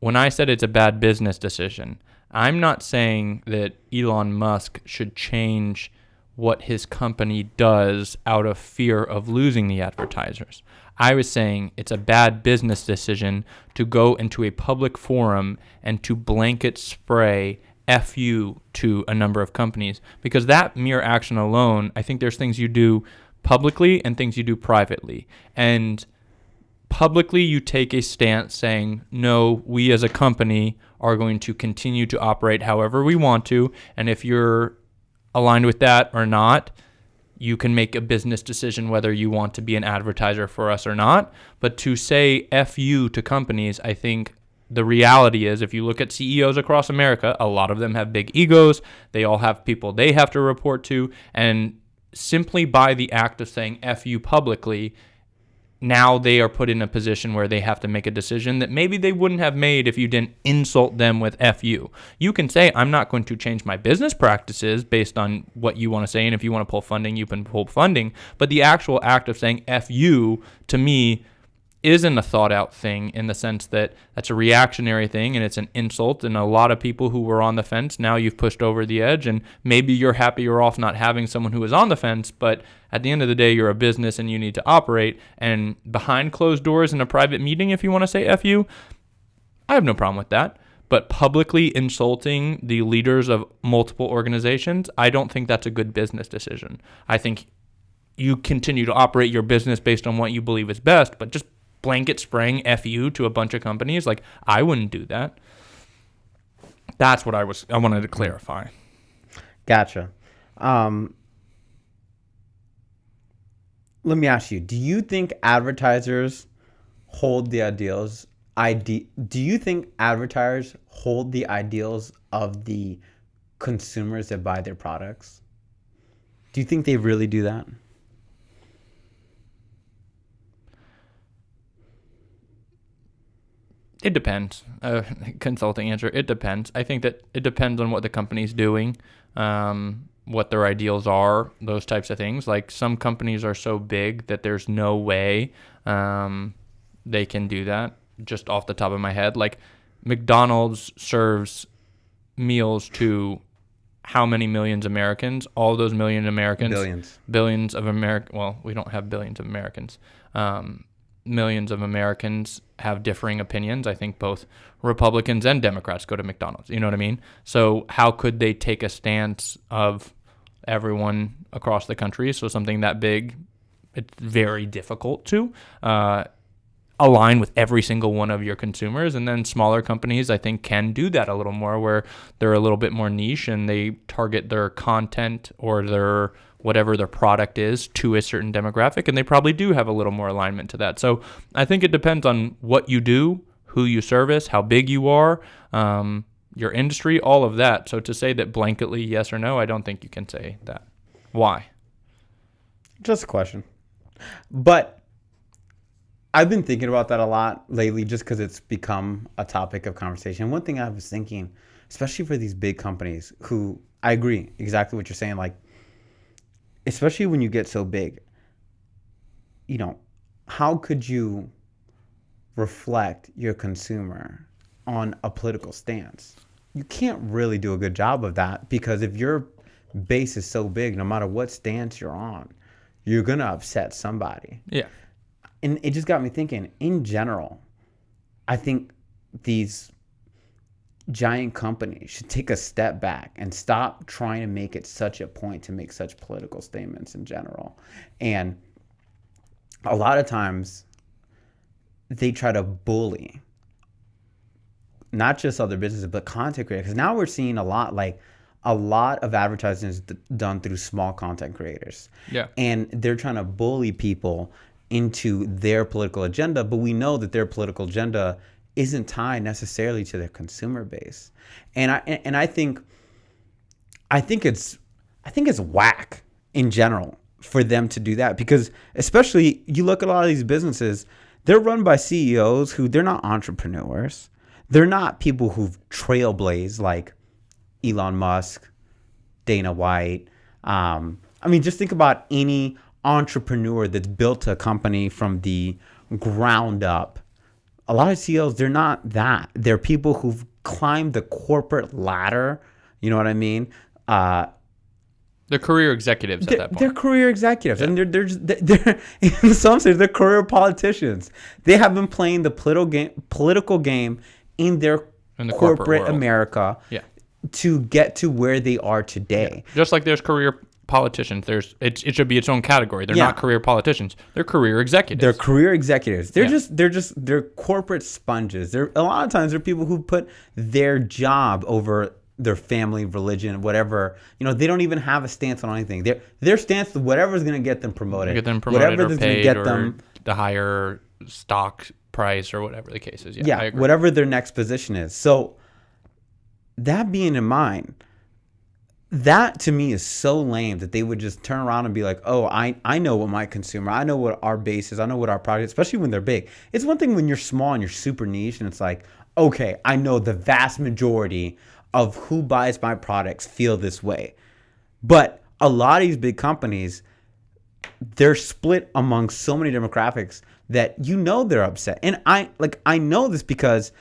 when I said it's a bad business decision, I'm not saying that Elon Musk should change what his company does out of fear of losing the advertisers. I was saying it's a bad business decision to go into a public forum and to blanket spray F you to a number of companies, because that mere action alone, I think there's things you do publicly and things you do privately. And publicly, you take a stance saying, no, we as a company are going to continue to operate however we want to. And if you're aligned with that or not, you can make a business decision whether you want to be an advertiser for us or not. But to say F you to companies, I think the reality is, if you look at CEOs across America, a lot of them have big egos. They all have people they have to report to. And simply by the act of saying F you publicly, now they are put in a position where they have to make a decision that maybe they wouldn't have made if you didn't insult them with F you. You can say, I'm not going to change my business practices based on what you want to say, and if you want to pull funding, you can pull funding. But the actual act of saying F you, to me, isn't a thought out thing, in the sense that that's a reactionary thing and it's an insult. And a lot of people who were on the fence, now you've pushed over the edge, and maybe you're happier off not having someone who is on the fence. But at the end of the day, you're a business and you need to operate. And behind closed doors in a private meeting, if you want to say F you, I have no problem with that. But publicly insulting the leaders of multiple organizations, I don't think that's a good business decision. I think you continue to operate your business based on what you believe is best, but just blanket spraying F you to a bunch of companies, like, I wouldn't do that. That's what I wanted to clarify. Gotcha. Let me ask you, do you think advertisers hold the ideals? Do you think advertisers hold the ideals of the consumers that buy their products? Do you think they really do that? It depends. Consulting answer, it depends. I think that it depends on what the company's doing, what their ideals are, those types of things. Like, some companies are so big that there's no way they can do that, just off the top of my head. Like, McDonald's serves meals to how many millions of Americans? All those million Americans? Billions of Americans. Well, we don't have billions of Americans. Millions of Americans have differing opinions. I think both Republicans and Democrats go to McDonald's. You know what I mean? So how could they take a stance of everyone across the country? So something that big, it's very difficult to align with every single one of your consumers. And then smaller companies, I think, can do that a little more, where they're a little bit more niche and they target their content or their whatever their product is to a certain demographic, and they probably do have a little more alignment to that. So I think it depends on what you do, who you service, how big you are, your industry, all of that. So to say that blanketly yes or no, I don't think you can say that. Why? Just a question. But I've been thinking about that a lot lately just because it's become a topic of conversation. One thing I was thinking, especially for these big companies who, I agree exactly what you're saying, like, especially when you get so big, you know, how could you reflect your consumer on a political stance? You can't really do a good job of that, because if your base is so big, no matter what stance you're on, you're going to upset somebody. Yeah. And it just got me thinking, in general, I think these giant companies should take a step back and stop trying to make it such a point to make such political statements in general. And a lot of times they try to bully not just other businesses, but content creators. Because now we're seeing a lot of advertising is done through small content creators. Yeah. And they're trying to bully people into their political agenda, but we know that their political agenda isn't tied necessarily to their consumer base. And I think it's whack in general for them to do that, because especially you look at a lot of these businesses, they're run by CEOs who, they're not entrepreneurs. They're not people who've trailblazed like Elon Musk, Dana White. I mean, just think about any entrepreneur that's built a company from the ground up. A lot of CEOs, they're not that. They're people who've climbed the corporate ladder. You know what I mean? They're career executives at that point. They're career executives, yeah. And they're in some sense they're career politicians. They have been playing the political game in their corporate America, yeah, to get to where they are today. Yeah. Just like there's career politicians, it should be its own category. They're not career politicians. They're career executives. They're career executives. They're corporate sponges. A lot of times they're people who put their job over their family, religion, whatever. You know, they don't even have a stance on anything. Their stance is whatever's going to get them promoted. Whatever or paid, get them the higher stock price or whatever the case is. Yeah, whatever their next position is. So that being in mind, that to me is so lame that they would just turn around and be like, oh, I know what my consumer, I know what our base is, I know what our product is, especially when they're big. It's one thing when you're small and you're super niche and it's like, okay, I know the vast majority of who buys my products feel this way. But a lot of these big companies, they're split among so many demographics that you know they're upset. And I know this because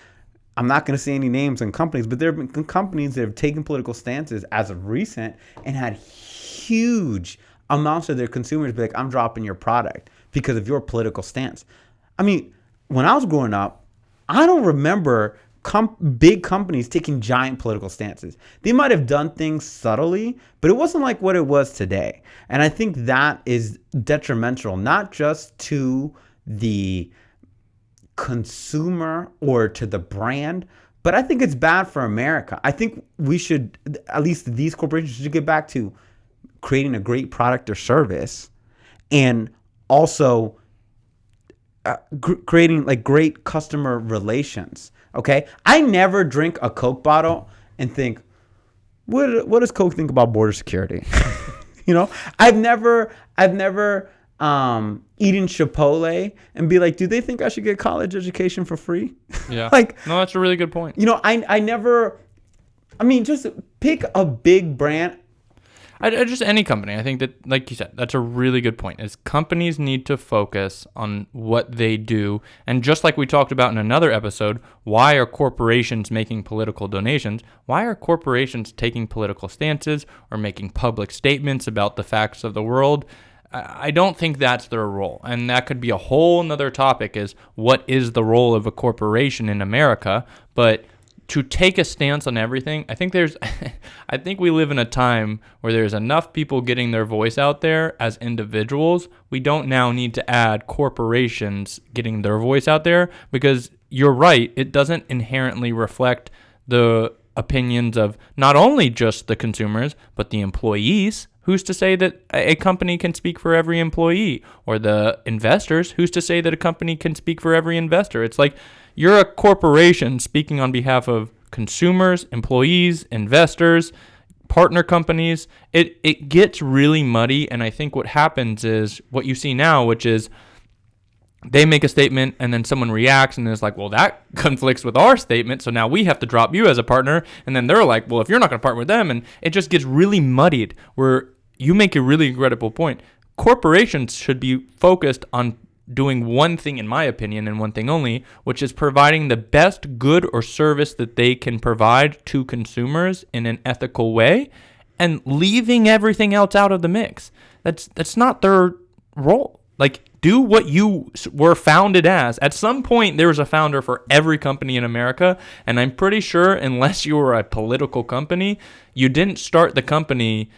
I'm not going to say any names and companies, but there have been companies that have taken political stances as of recent and had huge amounts of their consumers be like, I'm dropping your product because of your political stance. I mean, when I was growing up, I don't remember big companies taking giant political stances. They might have done things subtly, but it wasn't like what it was today. And I think that is detrimental, not just to the consumer or to the brand, but I think it's bad for America. I think we should, at least these corporations should get back to creating a great product or service, and also creating like great customer relations. Okay, I never drink a Coke bottle and think, what does Coke think about border security? You know, I've never eaten Chipotle and be like, do they think I should get college education for free? Yeah. Like, no, that's a really good point. You know, I never, I mean, just pick a big brand. Just any company. I think that, like you said, that's a really good point. Is companies need to focus on what they do. And just like we talked about in another episode, why are corporations making political donations? Why are corporations taking political stances or making public statements about the facts of the world? I don't think that's their role. And that could be a whole nother topic, is what is the role of a corporation in America? But to take a stance on everything, I think we live in a time where there's enough people getting their voice out there as individuals. We don't now need to add corporations getting their voice out there, because you're right, it doesn't inherently reflect the opinions of not only just the consumers, but the employees, Who's to say that a company can speak for every employee? Or the investors, who's to say that a company can speak for every investor? It's like you're a corporation speaking on behalf of consumers, employees, investors, partner companies. It gets really muddy, and I think what happens is what you see now, which is they make a statement and then someone reacts and is like, well, that conflicts with our statement, so now we have to drop you as a partner. And then they're like, well, if you're not going to partner with them, and it just gets really muddied, where you make a really incredible point. Corporations should be focused on doing one thing, in my opinion, and one thing only, which is providing the best good or service that they can provide to consumers in an ethical way, and leaving everything else out of the mix. That's not their role. Like, do what you were founded as. At some point, there was a founder for every company in America, and I'm pretty sure, unless you were a political company, you didn't start the company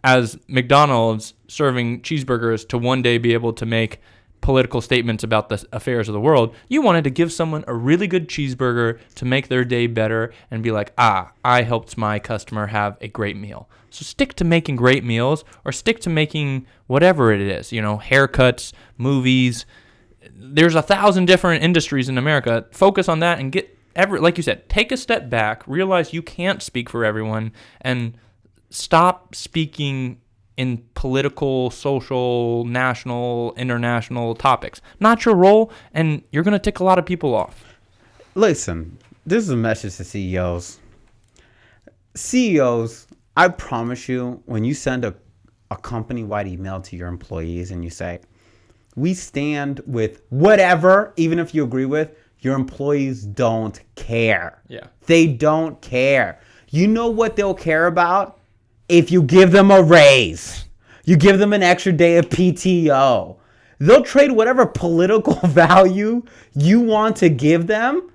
as McDonald's serving cheeseburgers to one day be able to make political statements about the affairs of the world. You wanted to give someone a really good cheeseburger to make their day better and be like, I helped my customer have a great meal. So stick to making great meals, or stick to making whatever it is, haircuts, movies. There's 1,000 different industries in America. Focus on that and like you said, take a step back, realize you can't speak for everyone, and stop speaking in political, social, national, international topics. Not your role, and you're going to tick a lot of people off. Listen, this is a message to CEOs. CEOs, I promise you, when you send a company-wide email to your employees and you say, we stand with whatever, even if you agree with, your employees don't care. Yeah. They don't care. You know what they'll care about? If you give them a raise, you give them an extra day of PTO. They'll trade whatever political value you want to give them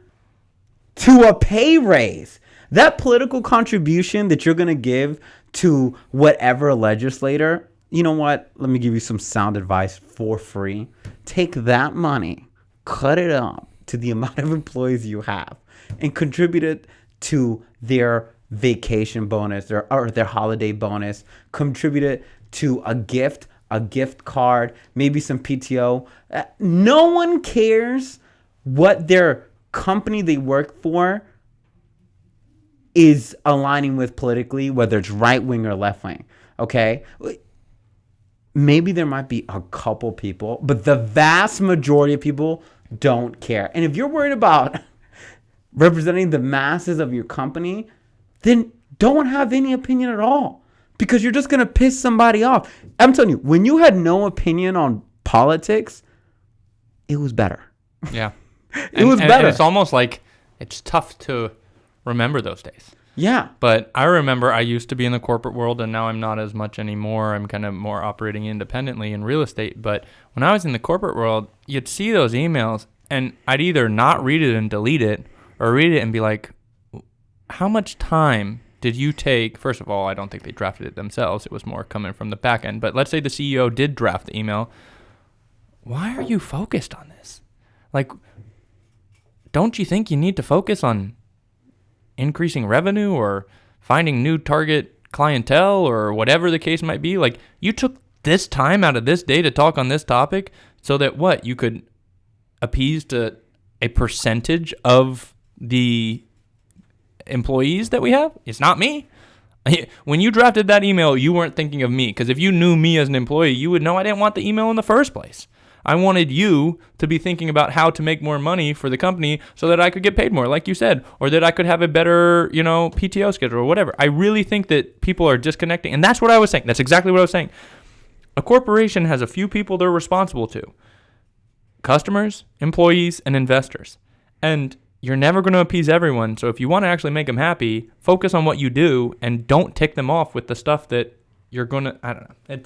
to a pay raise. That political contribution that you're going to give to whatever legislator, you know what? Let me give you some sound advice for free. Take that money, cut it up to the amount of employees you have, and contribute it to their vacation bonus or their holiday bonus. Contribute it to a gift card, maybe some PTO. No one cares what their company they work for is aligning with politically, whether it's right wing or left wing. Okay? Maybe there might be a couple people, but the vast majority of people don't care. And if you're worried about representing the masses of your company, then don't have any opinion at all, because you're just going to piss somebody off. I'm telling you, when you had no opinion on politics, it was better. Yeah. It was better. And it's almost like it's tough to remember those days. Yeah. But I remember I used to be in the corporate world, and now I'm not as much anymore. I'm kind of more operating independently in real estate. But when I was in the corporate world, you'd see those emails, and I'd either not read it and delete it, or read it and be like, how much time did you take? First of all, I don't think they drafted it themselves. It was more coming from the back end. But let's say the CEO did draft the email. Why are you focused on this? Like, don't you think you need to focus on increasing revenue or finding new target clientele or whatever the case might be? Like, you took this time out of this day to talk on this topic so that what? You could appease to a percentage of the employees that we have? It's not me. When you drafted that email, you weren't thinking of me, because if you knew me as an employee, you would know I didn't want the email in the first place. I wanted you to be thinking about how to make more money for the company so that I could get paid more, like you said, or that I could have a better, PTO schedule or whatever. I really think that people are disconnecting, and that's what I was saying. That's exactly what I was saying. A corporation has a few people they're responsible to: customers, employees, and investors. And you're never going to appease everyone. So if you want to actually make them happy, focus on what you do and don't tick them off with the stuff that you're going to, I don't know.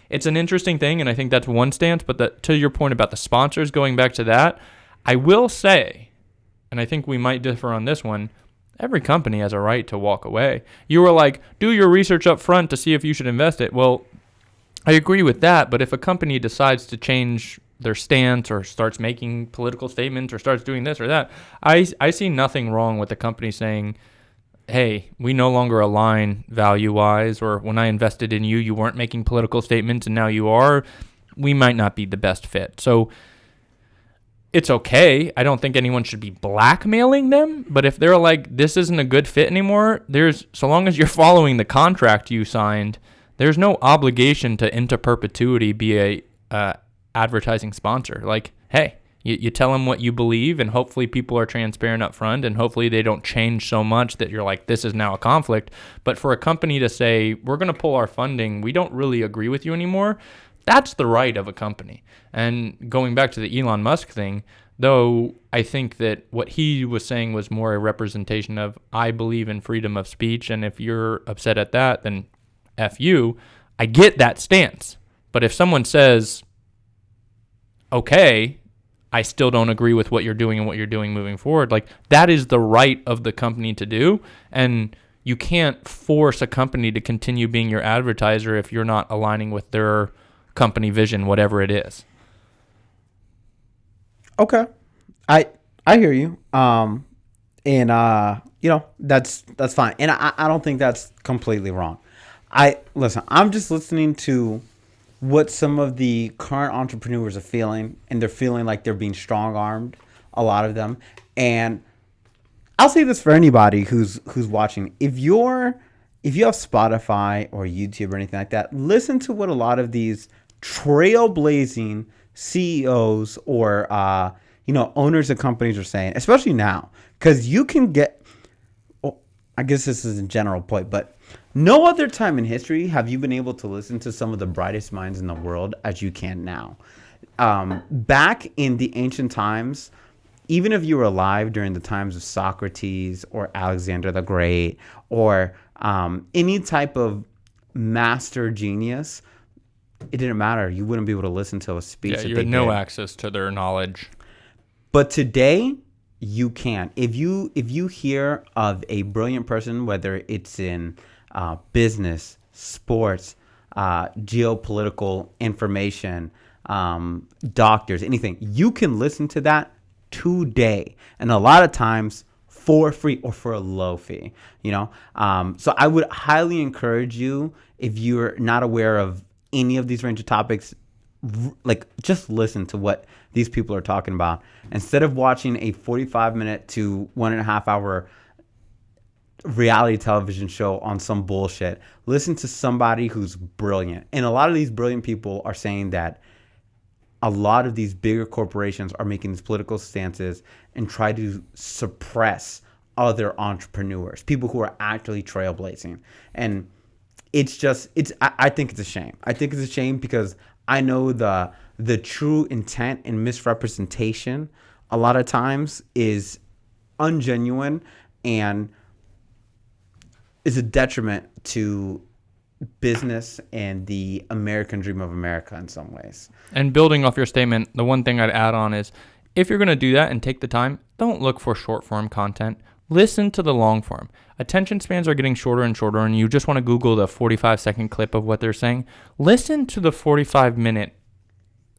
It's an interesting thing, and I think that's one stance. But to your point about the sponsors, going back to that, I will say, and I think we might differ on this one, every company has a right to walk away. You were like, do your research up front to see if you should invest it. Well, I agree with that, but if a company decides to change their stance or starts making political statements or starts doing this or that, I see nothing wrong with the company saying, hey, we no longer align value-wise, or when I invested in you, you weren't making political statements and now you are, we might not be the best fit. So it's okay. I don't think anyone should be blackmailing them, but if they're like, this isn't a good fit anymore, so long as you're following the contract you signed, there's no obligation to into perpetuity be a advertising sponsor. Like, hey, you tell them what you believe, and hopefully people are transparent up front, and hopefully they don't change so much that you're like, this is now a conflict. But for a company to say, we're going to pull our funding, we don't really agree with you anymore, that's the right of a company. And going back to the Elon Musk thing, though, I think that what he was saying was more a representation of, I believe in freedom of speech, and if you're upset at that, then F you. I get that stance. But if someone says, okay, I still don't agree with what you're doing and what you're doing moving forward, like, that is the right of the company to do. And you can't force a company to continue being your advertiser if you're not aligning with their company vision, whatever it is. Okay. I hear you. That's fine. And I don't think that's completely wrong. I'm just listening to what some of the current entrepreneurs are feeling, and they're feeling like they're being strong-armed, a lot of them. And I'll say this for anybody who's watching. If you have Spotify or YouTube or anything like that, listen to what a lot of these trailblazing CEOs or owners of companies are saying, especially now, because you can get. Well, I guess this is a general point, but no other time in history have you been able to listen to some of the brightest minds in the world as you can now. Back in the ancient times, even if you were alive during the times of Socrates or Alexander the Great or any type of master genius, it didn't matter. You wouldn't be able to listen to a speech. Yeah, you had no access to their knowledge. But today, you can. If you hear of a brilliant person, whether it's in business, sports, geopolitical information, doctors, anything, you can listen to that today, and a lot of times for free or for a low fee. So I would highly encourage you, if you're not aware of any of these range of topics, like, just listen to what these people are talking about instead of watching a 45-minute to 1.5 hour reality television show on some bullshit. Listen to somebody who's brilliant. And a lot of these brilliant people are saying that a lot of these bigger corporations are making these political stances and try to suppress other entrepreneurs, people who are actually trailblazing. And I think it's a shame. I think it's a shame because I know the true intent and misrepresentation a lot of times is ungenuine and is a detriment to business and the American dream of America in some ways. And building off your statement, the one thing I'd add on is, if you're going to do that and take the time, don't look for short form content. Listen to the long form. Attention spans are getting shorter and shorter, and you just want to Google the 45-second clip of what they're saying. Listen to the 45-minute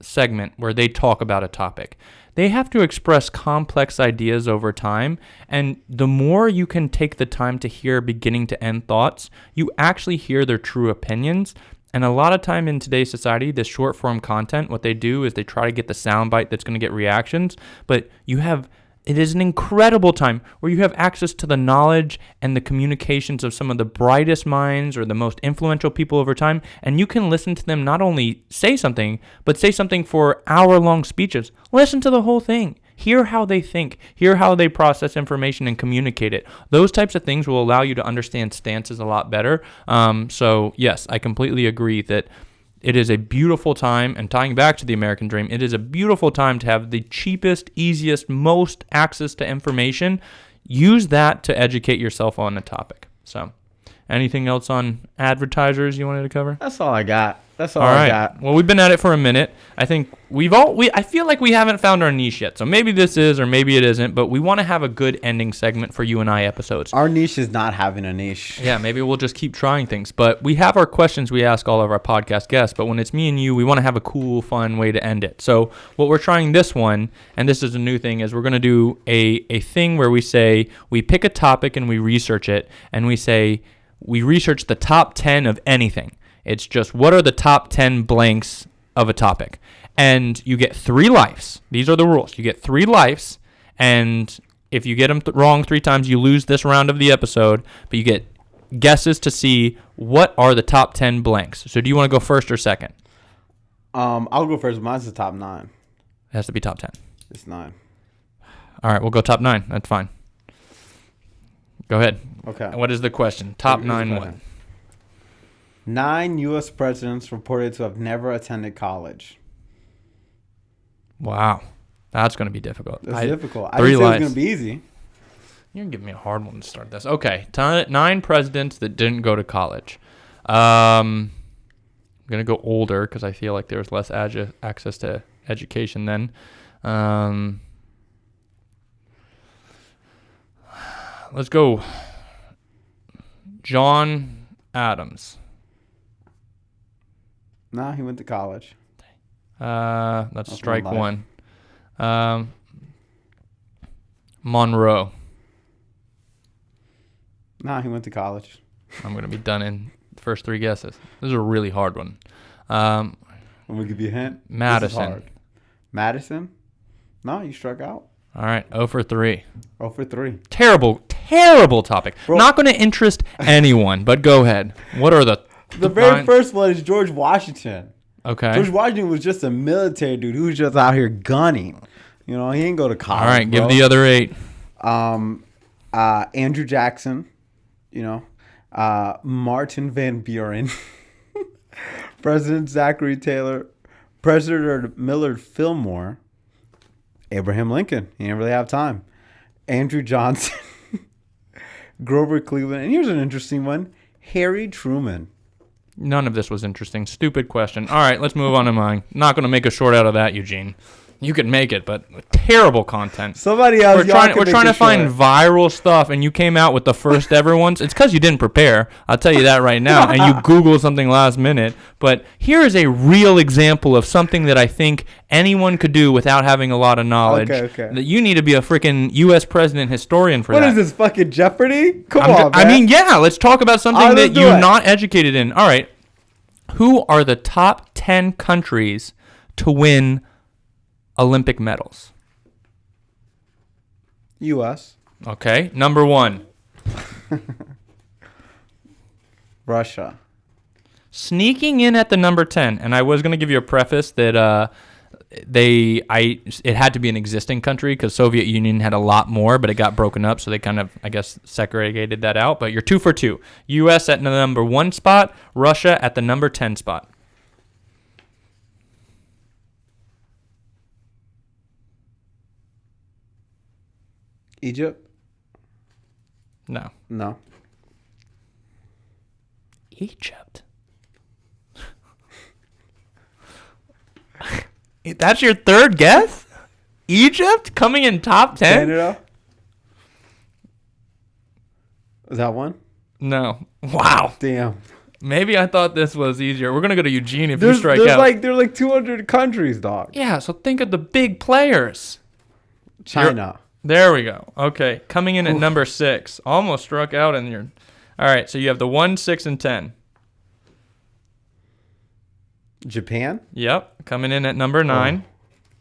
segment where they talk about a topic. They have to express complex ideas over time, and the more you can take the time to hear beginning to end thoughts, you actually hear their true opinions. And a lot of time in today's society, this short form content, what they do is they try to get the soundbite that's going to get reactions, but it is an incredible time where you have access to the knowledge and the communications of some of the brightest minds or the most influential people over time, and you can listen to them not only say something, but say something for hour-long speeches. Listen to the whole thing. Hear how they think. Hear how they process information and communicate it. Those types of things will allow you to understand stances a lot better. So, yes, I completely agree that it is a beautiful time, and tying back to the American dream, it is a beautiful time to have the cheapest, easiest, most access to information. Use that to educate yourself on the topic. So, anything else on advertisers you wanted to cover? That's all I got. That's all All I right. got. Well, we've been at it for a minute. I think I feel like we haven't found our niche yet. So maybe this is, or maybe it isn't. But we want to have a good ending segment for you and I episodes. Our niche is not having a niche. Yeah, maybe we'll just keep trying things. But we have our questions we ask all of our podcast guests. But when it's me and you, we want to have a cool, fun way to end it. So what we're trying this one, and this is a new thing, is we're going to do a thing where we say we pick a topic and we research it, and we say we research the top 10 of anything. It's just what are the top 10 blanks of a topic. And you get 3 lives. These are the rules. You get 3 lives, and if you get them wrong 3 times, you lose this round of the episode, but you get guesses to see what are the top 10 blanks. So do you want to go first or second? I'll go first. Mine's the top 9. It has to be top 10. It's 9. All right, we'll go top 9. That's fine. Go ahead. Okay. What is the question? Top Here's 9 the what? question. 9 U.S. presidents reported to have never attended college. Wow. That's going to be difficult. That's difficult. I 3 didn't say it was lives. going to be easy. You're going to give me a hard one to start this. Okay. 9 presidents that didn't go to college. I'm going to go older because I feel like there was less access to education then. Let's go John Adams. No, he went to college. That's strike 1. Monroe. No, he went to college. I'm going to be done in the first 3 guesses. This is a really hard one. I'm going to give you a hint. Madison. This is hard. Madison? No, you struck out. All right, 0 for 3. 0 for 3. Terrible topic. Bro. Not going to interest anyone, but go ahead. What are the very 9? first one is George Washington. Okay. George Washington was just a military dude who was just out here gunning. You know, he didn't go to college. All right, bro. give the other 8. Andrew Jackson, Martin Van Buren, President Zachary Taylor, President Millard Fillmore, Abraham Lincoln. He didn't really have time. Andrew Johnson, Grover Cleveland, and here's an interesting one: Harry Truman. None of this was interesting. Stupid question. All right, let's move on to mine. Not going to make a short out of that, Eugene. You could make it, but terrible content. Somebody else. We're trying to find viral stuff, and you came out with the first ever ones. It's because you didn't prepare. I'll tell you that right now. And you Googled something last minute. But here is a real example of something that I think anyone could do without having a lot of knowledge. Okay. That you need to be a freaking U.S. president historian for What that. is this, fucking Jeopardy? Come on, man. I mean, yeah. Let's talk about something let's that do you're it. not educated in. All right. Who are the top 10 countries to win Olympic medals? U.S. Okay, number 1. Russia. Sneaking in at the number 10, and I was going to give you a preface that it had to be an existing country because Soviet Union had a lot more, but it got broken up, so they kind of, I guess, segregated that out. But you're 2 for 2. U.S. at the number 1 spot, Russia at the number 10 spot. Egypt? No. No. Egypt. That's your third guess? Egypt coming in top 10? Canada? Is that one? No. Wow. Damn. Maybe I thought this was easier. We're going to go to Eugene if you strike there's out. There's like 200 countries, dog. Yeah, so think of the big players. China. There we go. Okay, coming in at number 6. Almost struck out in your... All right, so you have the 1, 6, and 10. Japan? Yep, coming in at number 9.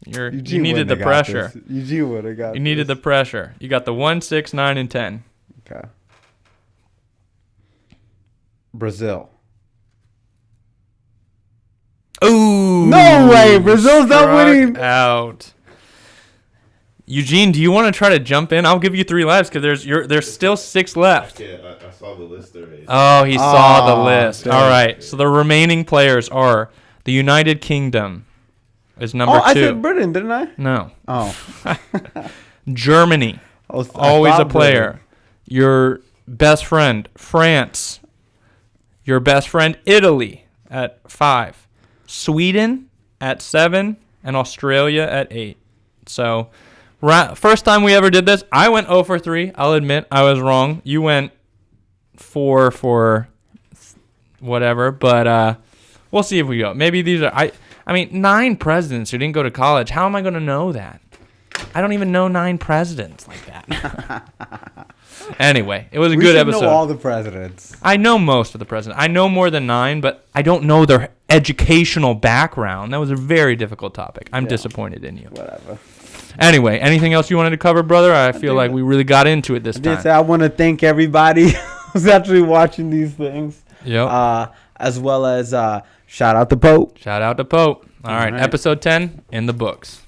You needed the wouldn't have got pressure. this. Eugene would have got You needed the pressure. You got the 1, 6, 9, and 10. Okay. Brazil. Ooh. No way. Brazil's not struck winning. out. Eugene, do you want to try to jump in? I'll give you 3 lives because there's still 6 left. Yeah, I saw the list already. Oh, he saw the list. dang. All right, so the remaining players are the United Kingdom is number 2. I said Britain, didn't I? No. Oh. Germany, I always a thought player. Britain. Your best friend, France. Your best friend, Italy, at 5, Sweden at 7, and Australia at 8. So, first time we ever did this, I went 0 for 3. I'll admit I was wrong. You went 4 for whatever, but we'll see if we go. Maybe these are I mean 9 presidents who didn't go to college. How am I going to know that? I don't even know 9 presidents like that. Anyway, it was a good episode. We know all the presidents. I know most of the presidents. I know more than 9, but I don't know their educational background. That was a very difficult topic. I'm disappointed in you. Whatever. Anyway, anything else you wanted to cover, brother? I feel like we really got into it this time. I want to thank everybody who's actually watching these things. Yep. As well as shout out to Pope. Shout out to Pope. All right, episode 10 in the books.